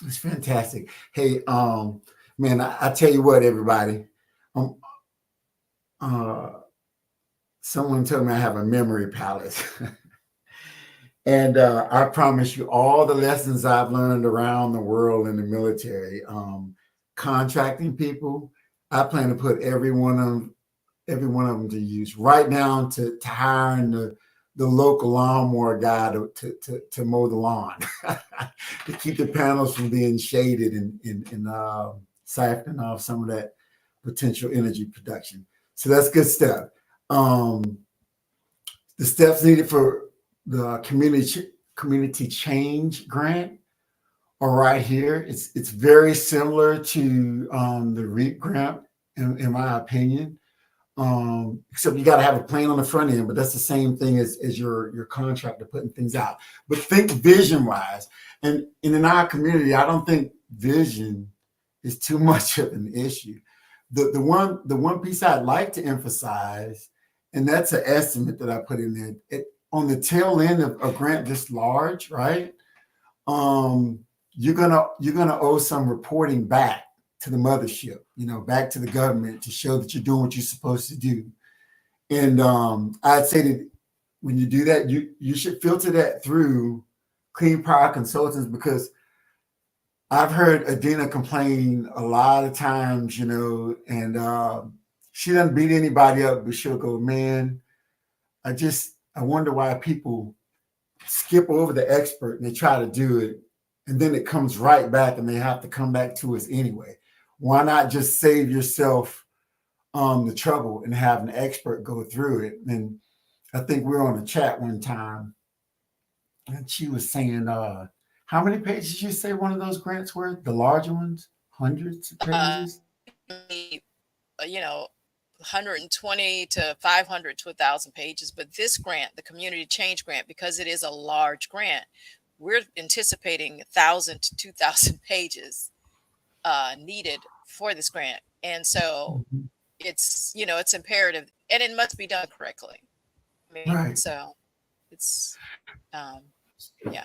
It's fantastic. Hey, man, I tell you what, everybody. Someone told me I have a memory palace. And I promise you, all the lessons I've learned around the world in the military, contracting people, I plan to put every one of them to use, right down to hiring the local lawnmower guy to mow the lawn, to keep the panels from being shaded and siphoning off some of that potential energy production. So that's good stuff. The steps needed for the community change grant are right here. It's very similar to the REAP grant, in my opinion. Except you got to have a plan on the front end, but that's the same thing as your contractor putting things out. But think vision wise, and in our community, I don't think vision is too much of an issue. The one piece I'd like to emphasize, and that's an estimate that I put in there, on the tail end of a grant this large, right? You're gonna owe some reporting back to the mothership, back to the government, to show that you're doing what you're supposed to do. And I'd say that when you do that, you should filter that through Clean Power Consultants, because I've heard Adina complain a lot of times, and she doesn't beat anybody up, but she'll go, man, I wonder why people skip over the expert and they try to do it, and then it comes right back and they have to come back to us anyway. Why not just save yourself the trouble and have an expert go through it? And I think we were on a chat one time, and she was saying, how many pages did you say one of those grants were? The larger ones? Hundreds of pages? 120 to 500 to 1,000 pages. But this grant, the community change grant, because it is a large grant, we're anticipating 1,000 to 2,000 pages needed for this grant. And so it's imperative, and it must be done correctly. I mean, right. So it's, yeah.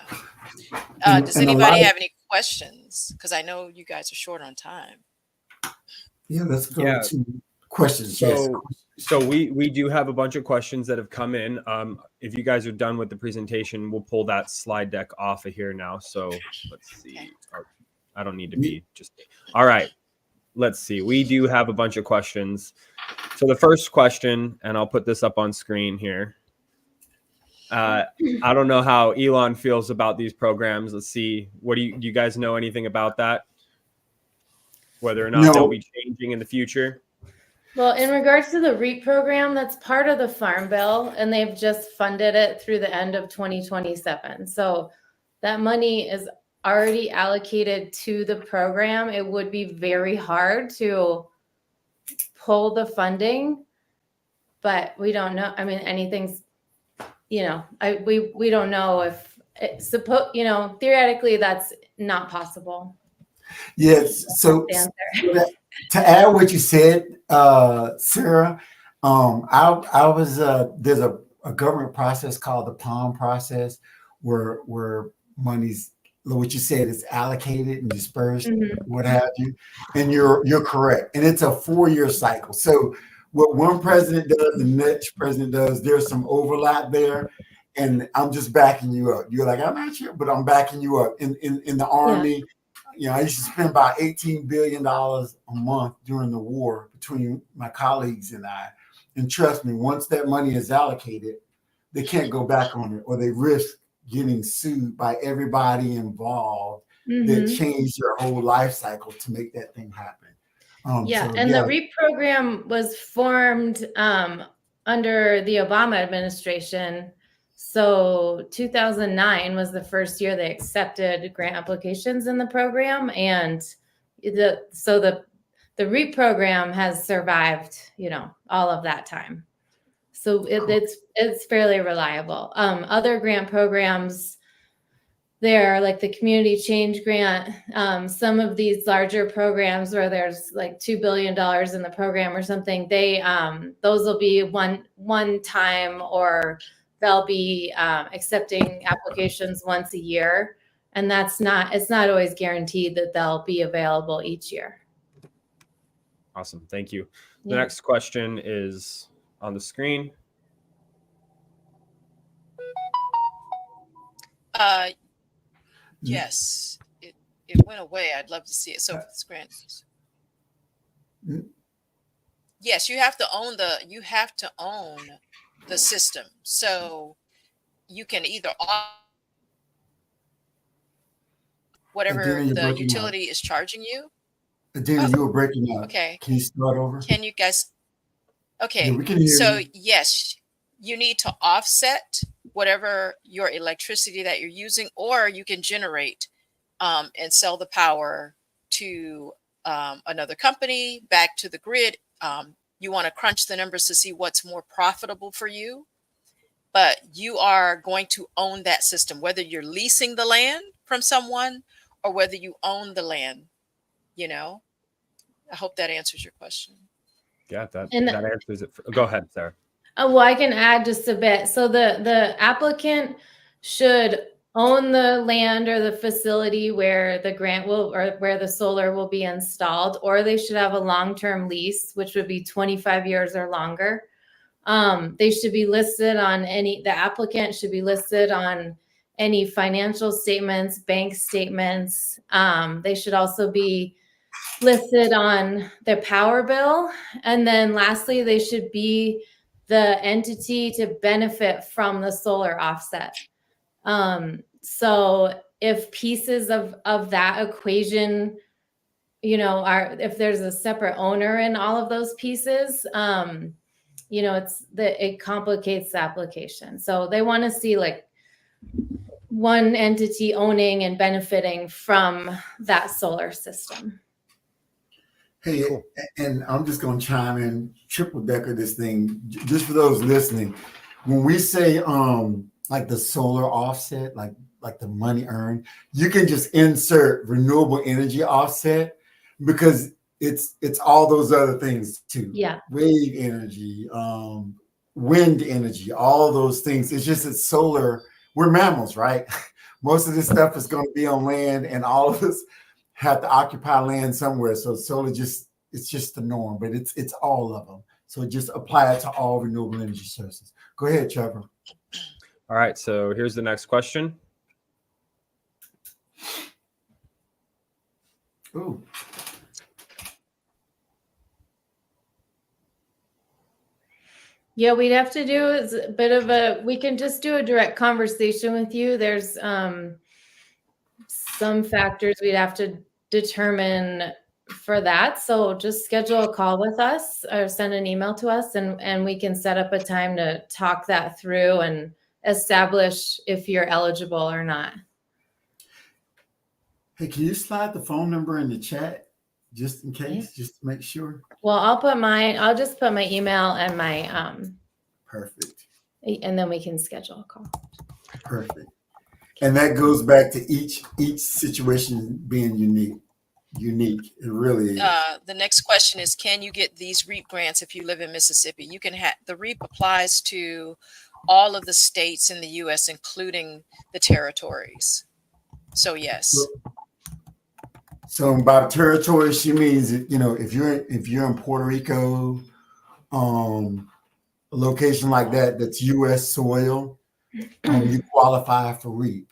Does anybody have any questions? Because I know you guys are short on time. Yeah, let's go to questions. So we do have a bunch of questions that have come in. If you guys are done with the presentation, we'll pull that slide deck off of here now. So let's see. Okay. Oh, I don't need to be just. All right. Let's see. We do have a bunch of questions. So the first question, and I'll put this up on screen here. I don't know how Elon feels about these programs. Let's see. What do you guys know anything about that? Whether or not they'll be changing in the future? Well, in regards to the REAP program, that's part of the Farm Bill, and they've just funded it through the end of 2027. So that money is already allocated to the program. It would be very hard to pull the funding, but we don't know. I mean, anything's, we don't know if it's theoretically that's not possible. Yes. So to add what you said, Sarah, I was there's a government process called the PALM process, where money's, what you said, is allocated and dispersed, Mm-hmm. what have you. And you're correct. And it's a 4-year cycle. So what one president does, the next president does, there's some overlap there. And I'm just backing you up. You're like, I'm not sure, but I'm backing you up. In the Army, I used to spend about $18 billion a month during the war between my colleagues and I. And trust me, once that money is allocated, they can't go back on it, or they risk getting sued by everybody involved that changed their whole life cycle to make that thing happen. The REAP program was formed under the Obama administration. So 2009 was the first year they accepted grant applications in the program, and the REAP program has survived, all of that time. So it's fairly reliable. Other grant programs, there, like the community change grant, some of these larger programs where there's like $2 billion in the program or something, those will be one time, or they'll be accepting applications once a year. And it's not always guaranteed that they'll be available each year. Awesome. Thank you. The next question is on the screen. Yes, it went away. I'd love to see it. So it's grants. Yes, you have to own the system. So you can either whatever the utility is charging you. Adina, you were breaking up. Okay. Can you start over? Can you guys? Okay. Yeah, we can hear so you. Yes, you need to offset whatever your electricity that you're using, or you can generate and sell the power to another company, back to the grid. You want to crunch the numbers to see what's more profitable for you, but you are going to own that system, whether you're leasing the land from someone or whether you own the land. I hope that answers your question. Yeah, that answers it. Go ahead, Sarah. Well, I can add just a bit. So the applicant should own the land or the facility where the grant will, or where the solar will be installed, or they should have a long-term lease, which would be 25 years or longer. They should be listed on the applicant should be listed on any financial statements, bank statements. They should also be listed on their power bill. And then lastly, they should be the entity to benefit from the solar offset. So if pieces of that equation, if there's a separate owner in all of those pieces, it complicates the application. So they want to see like one entity owning and benefiting from that solar system. Hey, cool. And I'm just going to chime in, triple decker this thing, just for those listening. When we say like the solar offset, like the money earned, you can just insert renewable energy offset, because it's all those other things too. Yeah. Wave energy, wind energy, all those things. It's just that solar, we're mammals, right? Most of this stuff is going to be on land, and all of us have to occupy land somewhere. So solar it's just the norm, but it's all of them. So just apply it to all renewable energy sources. Go ahead, Trevor. All right, so here's the next question. Ooh. Yeah, we'd have to do a bit of we can just do a direct conversation with you. There's some factors we'd have to determine for that. So just schedule a call with us or send an email to us, and we can set up a time to talk that through and establish if you're eligible or not. Hey, can you slide the phone number in the chat just in case, just to make sure? Well, I'll just put my email and my perfect. And then we can schedule a call. Perfect. And that goes back to each situation being unique. It really is. The next question is, can you get these REAP grants if you live in Mississippi? You can have the REAP applies to all of the states in the U.S., including the territories. So yes. So by territory, she means, you know, if you're in Puerto Rico, a location like that that's U.S. soil, you qualify for REAP.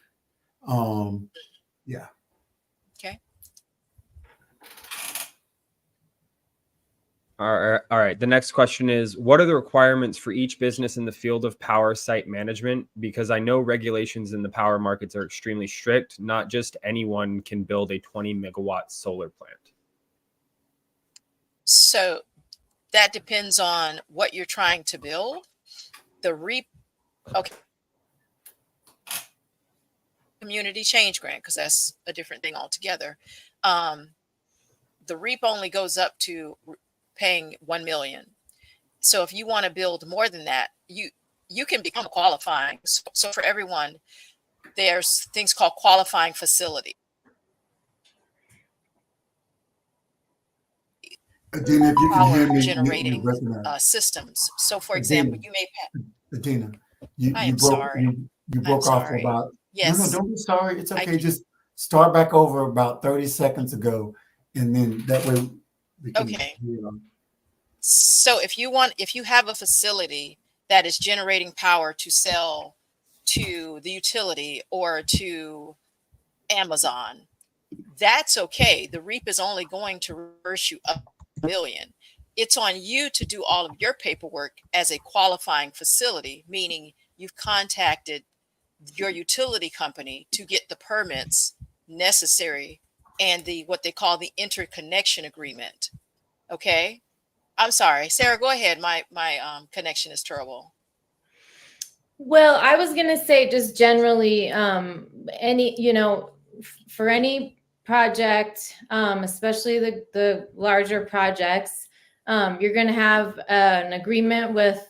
Yeah. Okay. All right. The next question is, what are the requirements for each business in the field of power site management? Because I know regulations in the power markets are extremely strict. Not just anyone can build a 20 megawatt solar plant. So that depends on what you're trying to build. The REAP, okay, community change grant, because that's a different thing altogether. The REAP only goes up to paying 1 million. So if you want to build more than that, you can become qualifying. So for everyone, there's things called qualifying facility. Adina, if you can hear me, generating you systems. So for example, you may Adina, you I'm broke off for sorry. about Yes. No, don't be sorry. It's okay. Just start back over about 30 seconds ago, and then that way we can So if you have a facility that is generating power to sell to the utility or to Amazon, that's okay. The REAP is only going to reverse you up $1 million. It's on you to do all of your paperwork as a qualifying facility, meaning you've contacted your utility company to get the permits necessary and what they call the interconnection agreement. Okay. I'm sorry, Sarah, go ahead. My connection is terrible. Well, I was going to say just generally, for any project, especially the larger projects, you're going to have an agreement with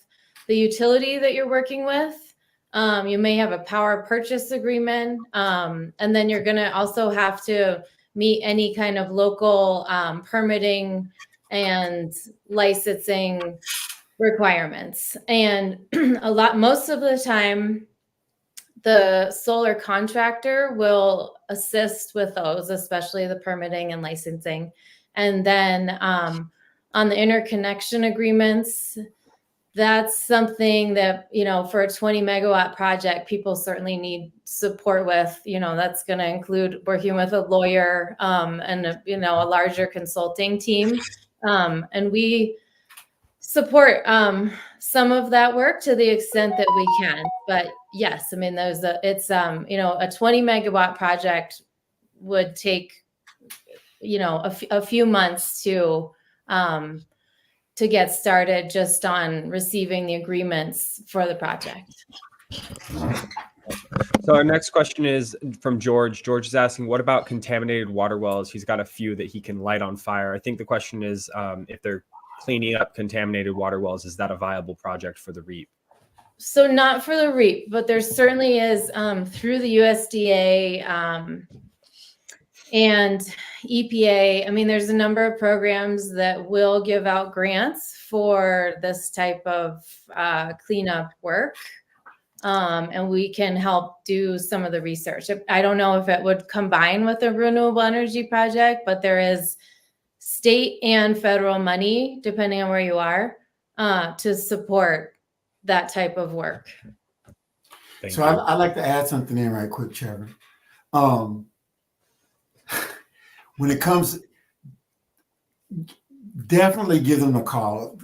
the utility that you're working with. You may have a power purchase agreement, and then you're going to also have to meet any kind of local permitting and licensing requirements. And most of the time, the solar contractor will assist with those, especially the permitting and licensing. And then on the interconnection agreements, that's something that, for a 20 megawatt project, people certainly need support with. That's going to include working with a lawyer and a larger consulting team. And we support some of that work to the extent that we can. But yes, I mean, it's a 20 megawatt project would take a few months to get started just on receiving the agreements for the project. So our next question is from George. George is asking, what about contaminated water wells? He's got a few that he can light on fire. I think the question is if they're cleaning up contaminated water wells, is that a viable project for the REAP? So not for the REAP, but there certainly is through the USDA and EPA. I mean, there's a number of programs that will give out grants for this type of cleanup work. And we can help do some of the research. I don't know if it would combine with a renewable energy project, but there is state and federal money, depending on where you are, to support that type of work. So I'd like to add something in right quick, Trevor. When it comes, definitely give them a call.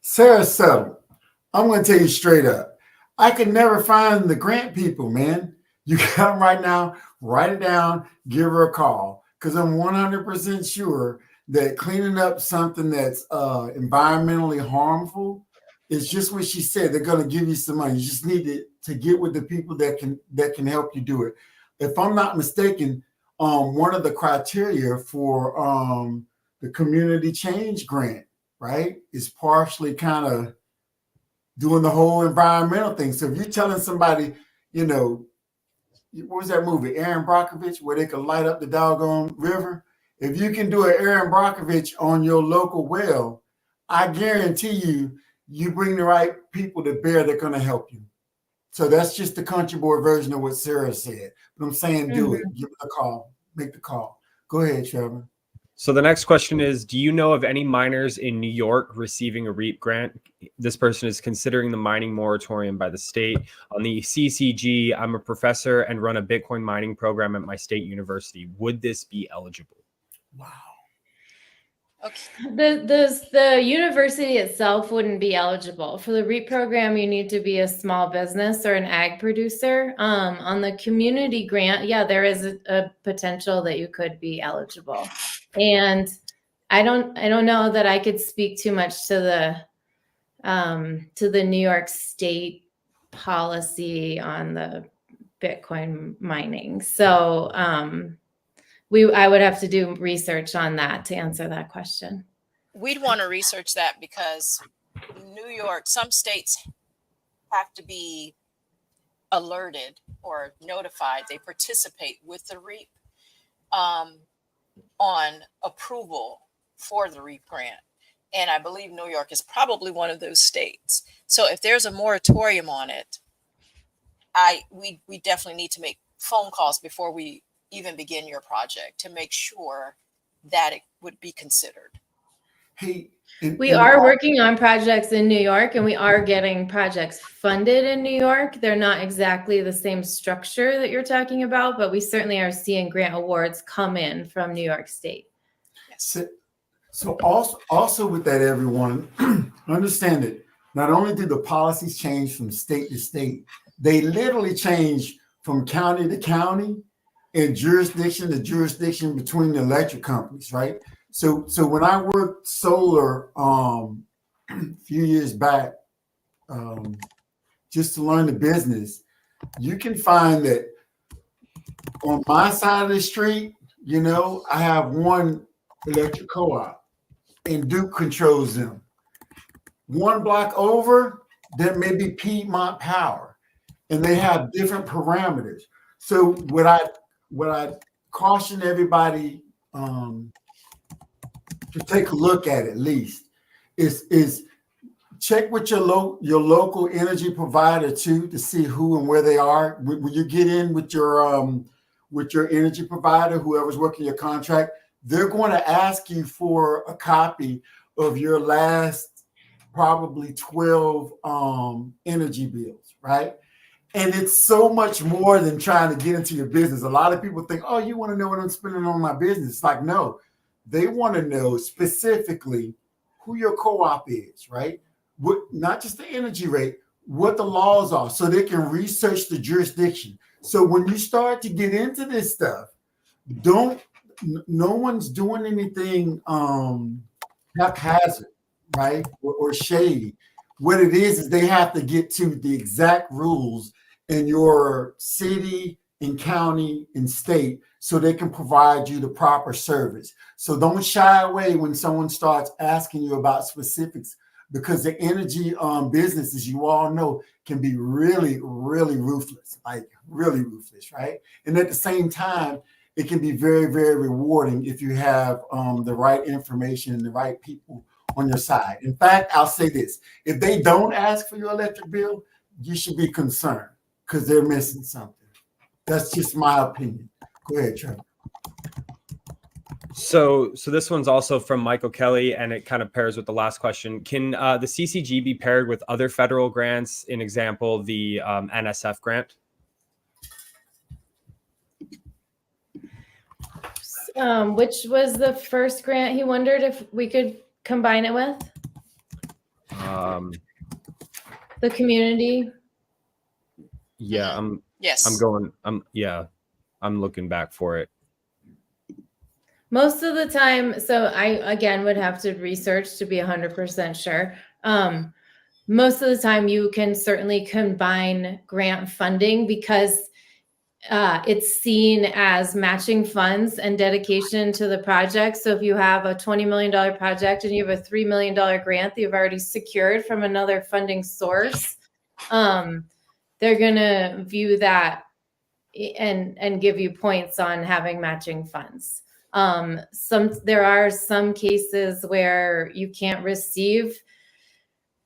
Sarah Settle, I'm going to tell you straight up, I could never find the grant people, man. You got them right now, write it down, give her a call, because I'm 100% sure that cleaning up something that's environmentally harmful is just what she said. They're going to give you some money. You just need to get with the people that can help you do it. If I'm not mistaken, one of the criteria for the community change grant, right, is partially kind of doing the whole environmental thing. So if you're telling somebody, what was that movie, Aaron Brockovich, where they could light up the doggone river? If you can do an Aaron Brockovich on your local well, I guarantee you bring the right people to bear that are going to help you. So that's just the country boy version of what Sarah said. But I'm saying do it. Give it a call. Make the call. Go ahead, Trevor. So the next question is, do you know of any miners in New York receiving a REAP grant? This person is considering the mining moratorium by the state. On the CCG, I'm a professor and run a Bitcoin mining program at my state university. Would this be eligible? Wow. Okay. The university itself wouldn't be eligible for the REAP program. You need to be a small business or an ag producer. On the community grant, yeah, there is a potential that you could be eligible. And I don't know that I could speak too much to the New York State policy on the Bitcoin mining. So I would have to do research on that to answer that question. We'd want to research that because New York, some states have to be alerted or notified. They participate with the REAP on approval for the REAP grant. And I believe New York is probably one of those states. So if there's a moratorium on it, we definitely need to make phone calls before we even begin your project to make sure that it would be considered. Hey, we are working on projects in New York, and we are getting projects funded in New York. They're not exactly the same structure that you're talking about, but we certainly are seeing grant awards come in from New York State. Yes. So also with that, everyone, understand it. Not only do the policies change from state to state, they literally change from county to county and jurisdiction to jurisdiction between the electric companies, right? So when I worked solar a few years back, just to learn the business, you can find that on my side of the street, I have one electric co-op and Duke controls them. One block over, there may be Piedmont Power, and they have different parameters. So what I caution everybody to take a look at least is check with your local energy provider too to see who and where they are. When you get in with your energy provider, whoever's working your contract, they're going to ask you for a copy of your last probably 12 energy bills, right? And it's so much more than trying to get into your business. A lot of people think, oh, you want to know what I'm spending on my business. It's like, no, they want to know specifically who your co-op is, right? Not just the energy rate, what the laws are, so they can research the jurisdiction. So when you start to get into this stuff, no one's doing anything haphazard, right? Or shady. What it is they have to get to the exact rules in your city and county and state so they can provide you the proper service. So don't shy away when someone starts asking you about specifics, because the energy business, as you all know, can be really, really ruthless, like really ruthless, right? And at the same time, it can be very, very rewarding if you have the right information and the right people on your side. In fact, I'll say this: if they don't ask for your electric bill, you should be concerned because they're missing something. That's just my opinion. Go ahead, Trevor. So this one's also from Michael Kelly, and it kind of pairs with the last question. Can the CCG be paired with other federal grants? In example, the NSF grant? Which was the first grant he wondered if we could combine it with? The community. Yeah, I'm looking back for it. Most of the time, so I again would have to research to be 100% sure. Most of the time you can certainly combine grant funding because it's seen as matching funds and dedication to the project. So if you have a $20 million project and you have a $3 million grant that you've already secured from another funding source, they're going to view that and give you points on having matching funds. There are some cases where you can't receive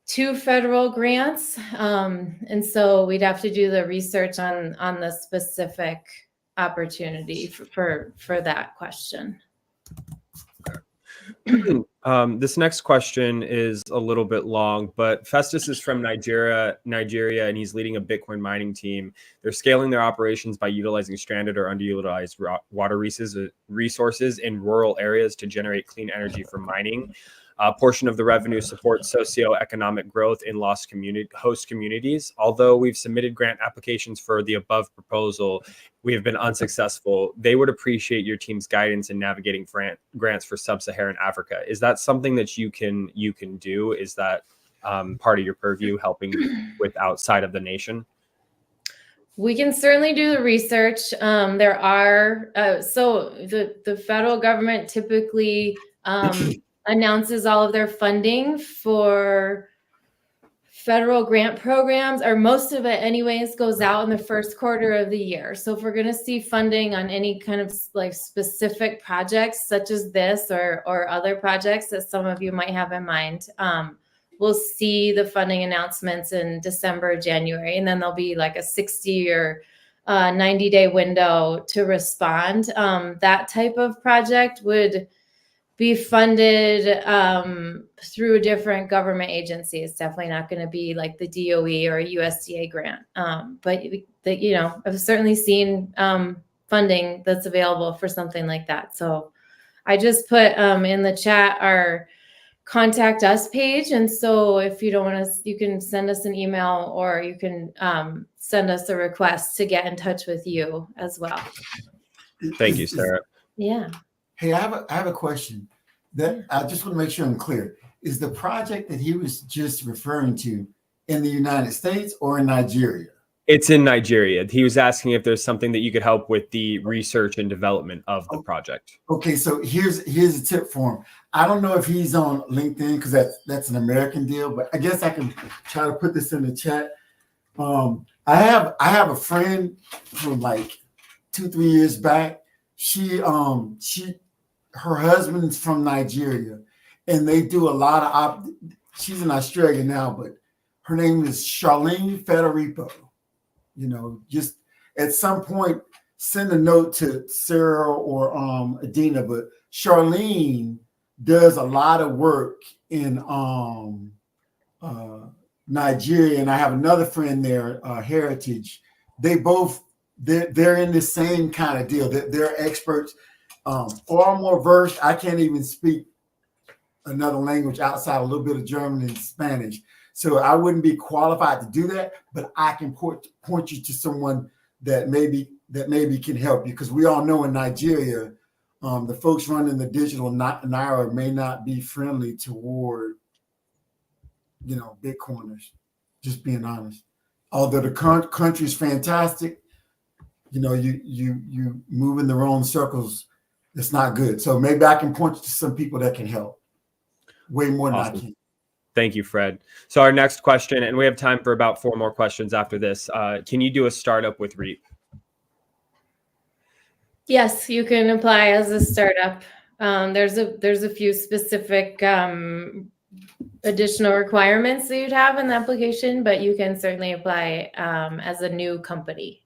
2 federal grants. And so we'd have to do the research on the specific opportunity for that question. This next question is a little bit long, but Festus is from Nigeria, and he's leading a Bitcoin mining team. They're scaling their operations by utilizing stranded or underutilized water resources in rural areas to generate clean energy for mining. A portion of the revenue supports socioeconomic growth in host communities. Although we've submitted grant applications for the above proposal, we have been unsuccessful. They would appreciate your team's guidance in navigating grants for sub-Saharan Africa. Is that something that you can do? Is that part of your purview, helping with outside of the nation? We can certainly do the research. There are so the federal government typically announces all of their funding for federal grant programs, or most of it anyways, goes out in the first quarter of the year. So if we're going to see funding on any kind of like specific projects such as this or other projects that some of you might have in mind, we'll see the funding announcements in December, January, and then there'll be like a 60 or 90-day window to respond. That type of project would be funded through different government agencies. It's definitely not going to be like the DOE or a USDA grant. But I've certainly seen funding that's available for something like that. So I just put in the chat our contact us page. And so if you don't want us, you can send us an email, or you can send us a request to get in touch with you as well. Thank you, Sarah. Yeah. Hey, I have a question that I just want to make sure I'm clear. Is the project that he was just referring to in the United States or in Nigeria? It's in Nigeria. He was asking if there's something that you could help with the research and development of the project. Okay, so here's a tip for him. I don't know if he's on LinkedIn because that's an American deal, but I guess I can try to put this in the chat. I have a friend from like 2-3 years back. Her husband's from Nigeria, and they do a lot of she's in Australia now, but her name is Charlene Federico. Just at some point send a note to Sarah or Adina, but Charlene does a lot of work in Nigeria, and I have another friend there, Heritage. They're in the same kind of deal. They're experts, far more versed. I can't even speak another language outside a little bit of German and Spanish, so I wouldn't be qualified to do that. But I can point you to someone that maybe can help you, because we all know in Nigeria, the folks running the digital naira may not be friendly toward Bitcoiners. Just being honest. Although the country is fantastic, you move in the wrong circles. It's not good. So maybe I can point you to some people that can help. Way more than I can. Thank you, Fred. So our next question, and we have time for about 4 more questions after this. Can you do a startup with REAP? Yes, you can apply as a startup. There's a few specific additional requirements that you'd have in the application, but you can certainly apply as a new company.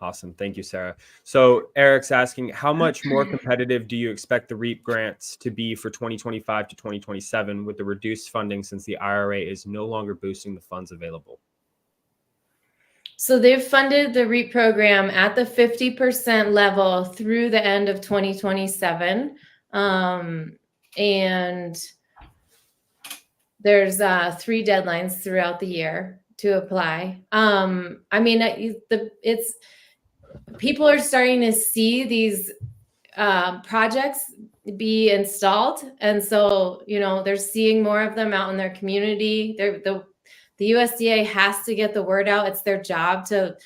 Awesome. Thank you, Sarah. So Eric's asking, how much more competitive do you expect the REAP grants to be for 2025 to 2027 with the reduced funding, since the IRA is no longer boosting the funds available? So they've funded the REAP program at the 50% level through the end of 2027. And there's 3 deadlines throughout the year to apply. People are starting to see these projects be installed. And so, they're seeing more of them out in their community. The USDA has to get the word out. It's their job to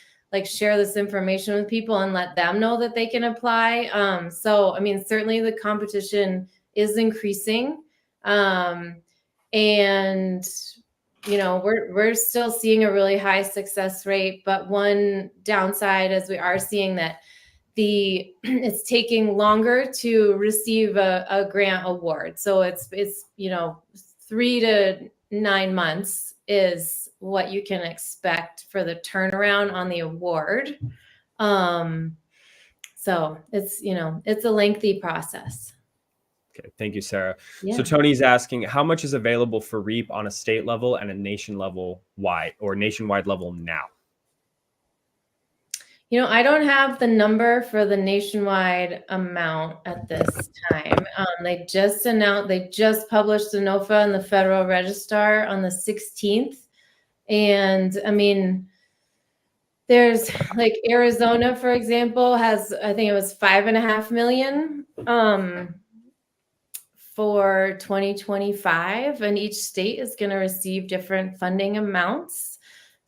share this information with people and let them know that they can apply. Certainly the competition is increasing. We're still seeing a really high success rate, but one downside is we are seeing that it's taking longer to receive a grant award. So it's 3 to 9 months is what you can expect for the turnaround on the award. So it's, it's a lengthy process. Okay, thank you, Sarah. Yeah. So Tony's asking, how much is available for REAP on a state level and a nationwide level now? I don't have the number for the nationwide amount at this time. They just published the NOFA in the Federal Register on the 16th. And I mean, there's like Arizona, for example, has, I think it was 5.5 million for 2025, and each state is going to receive different funding amounts.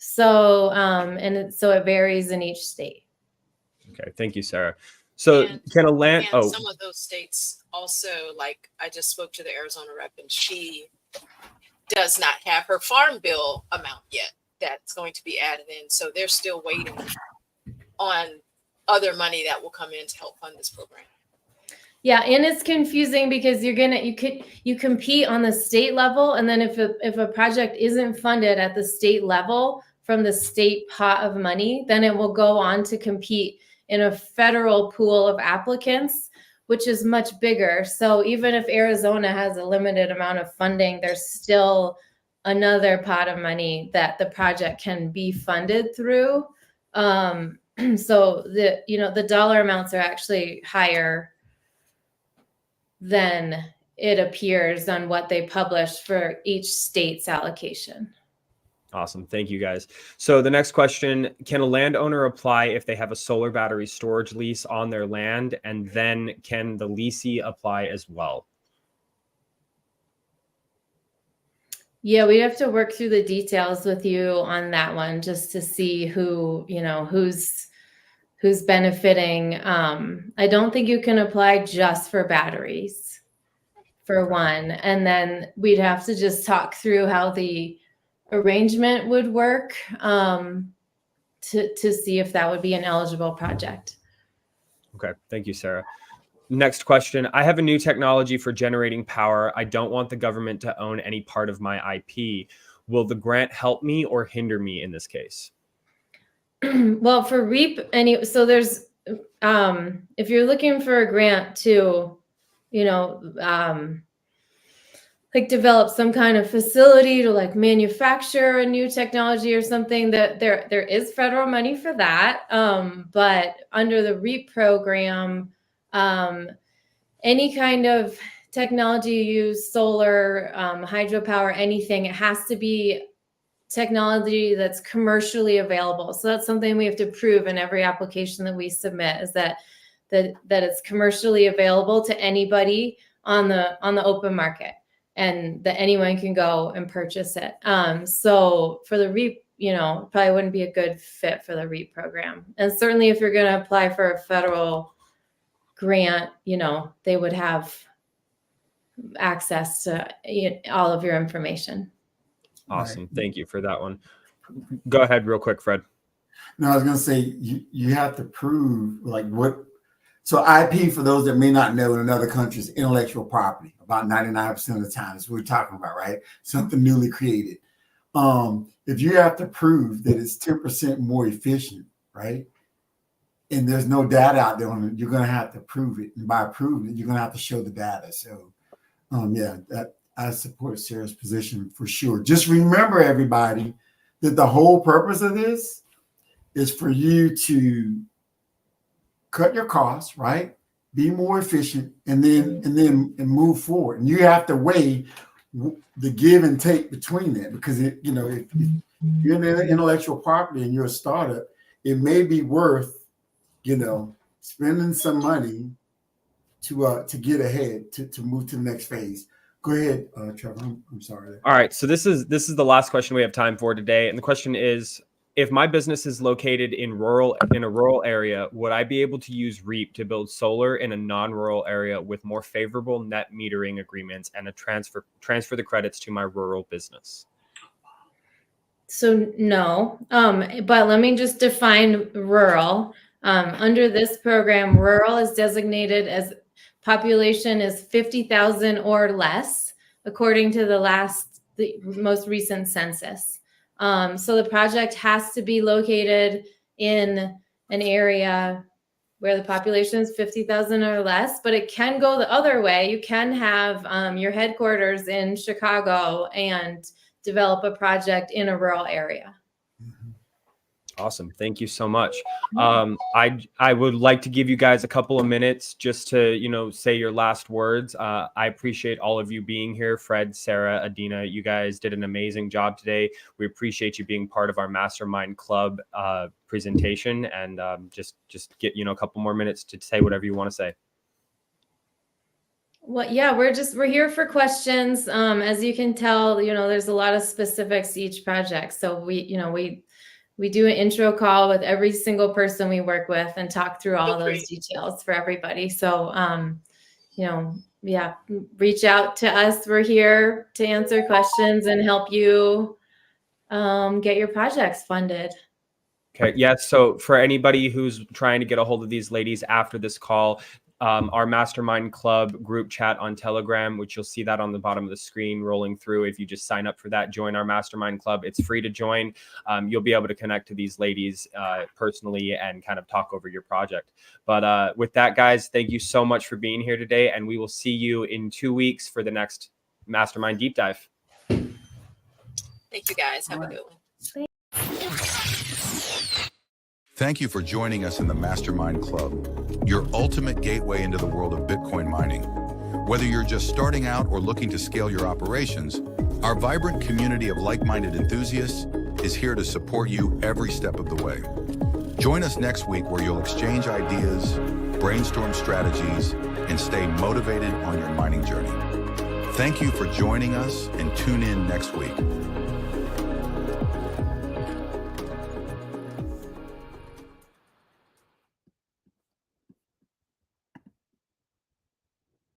So, so it varies in each state. Okay, thank you, Sarah. So some of those states also, like I just spoke to the Arizona rep, and she does not have her farm bill amount yet. That's going to be added in. So they're still waiting on other money that will come in to help fund this program. Yeah, and it's confusing because you compete on the state level, and then if a project isn't funded at the state level from the state pot of money, then it will go on to compete in a federal pool of applicants, which is much bigger. So even if Arizona has a limited amount of funding, there's still another pot of money that the project can be funded through. So the dollar amounts are actually higher than it appears on what they publish for each state's allocation. Awesome. Thank you, guys. So the next question, can a landowner apply if they have a solar battery storage lease on their land? And then can the leasee apply as well? Yeah, we'd have to work through the details with you on that one just to see who's benefiting. I don't think you can apply just for batteries, for one. And then we'd have to just talk through how the arrangement would work to see if that would be an eligible project. Okay, thank you, Sarah. Next question. I have a new technology for generating power. I don't want the government to own any part of my IP. Will the grant help me or hinder me in this case? Well, for REAP, so there's, if you're looking for a grant to, like develop some kind of facility to like manufacture a new technology or something, that there is federal money for that. But under the REAP program, any kind of technology you use, solar, hydropower, anything, it has to be technology that's commercially available. So that's something we have to prove in every application that we submit, is that it's commercially available to anybody on the open market, and that anyone can go and purchase it. So for the REAP, probably wouldn't be a good fit for the REAP program. And certainly if you're going to apply for a federal grant, they would have access to all of your information. Awesome. Right. Thank you for that one. Go ahead real quick, Fred. No, I was going to say, you have to prove like what. So IP, for those that may not know, in other countries, intellectual property, about 99% of the time is what we're talking about, right? Something newly created. If you have to prove that it's 10% more efficient, right? And there's no data out there on it, you're going to have to prove it. And by proving it, you're going to have to show the data. So, I support Sarah's position for sure. Just remember, everybody, that the whole purpose of this is for you to cut your costs, right? Be more efficient, and then move forward. And you have to weigh the give and take between that, because if you're in intellectual property and you're a startup, it may be worth spending some money to get ahead, to move to the next phase. Go ahead, Trevor. I'm sorry. All right. So this is the last question we have time for today. And the question is, if my business is located in a rural area, would I be able to use REAP to build solar in a non-rural area with more favorable net metering agreements and a transfer the credits to my rural business? So no, but let me just define rural. Under this program, rural is designated as population is 50,000 or less, according to the the most recent census. So the project has to be located in an area where the population is 50,000 or less, but it can go the other way. You can have your headquarters in Chicago and develop a project in a rural area. Awesome. Thank you so much. I would like to give you guys a couple of minutes just to, say your last words. I appreciate all of you being here. Fred, Sarah, Adina, you guys did an amazing job today. We appreciate you being part of our Mastermind Club presentation, and just get, a couple more minutes to say whatever you want to say. Well, yeah, we're here for questions. As you can tell, there's a lot of specifics to each project. So we do an intro call with every single person we work with and talk through all those details for everybody. So, reach out to us. We're here to answer questions and help you get your projects funded. Okay. Yeah. So for anybody who's trying to get a hold of these ladies after this call, our Mastermind Club group chat on Telegram, which you'll see that on the bottom of the screen rolling through. If you just sign up for that, join our Mastermind Club. It's free to join. You'll be able to connect to these ladies personally and kind of talk over your project. But with that, guys, thank you so much for being here today. And we will see you in 2 weeks for the next Mastermind Deep Dive. Thank you, guys. Have a good one. Thank you for joining us in the Mastermind Club, your ultimate gateway into the world of Bitcoin mining. Whether you're just starting out or looking to scale your operations, our vibrant community of like-minded enthusiasts is here to support you every step of the way. Join us next week where you'll exchange ideas, brainstorm strategies, and stay motivated on your mining journey. Thank you for joining us, and tune in next week.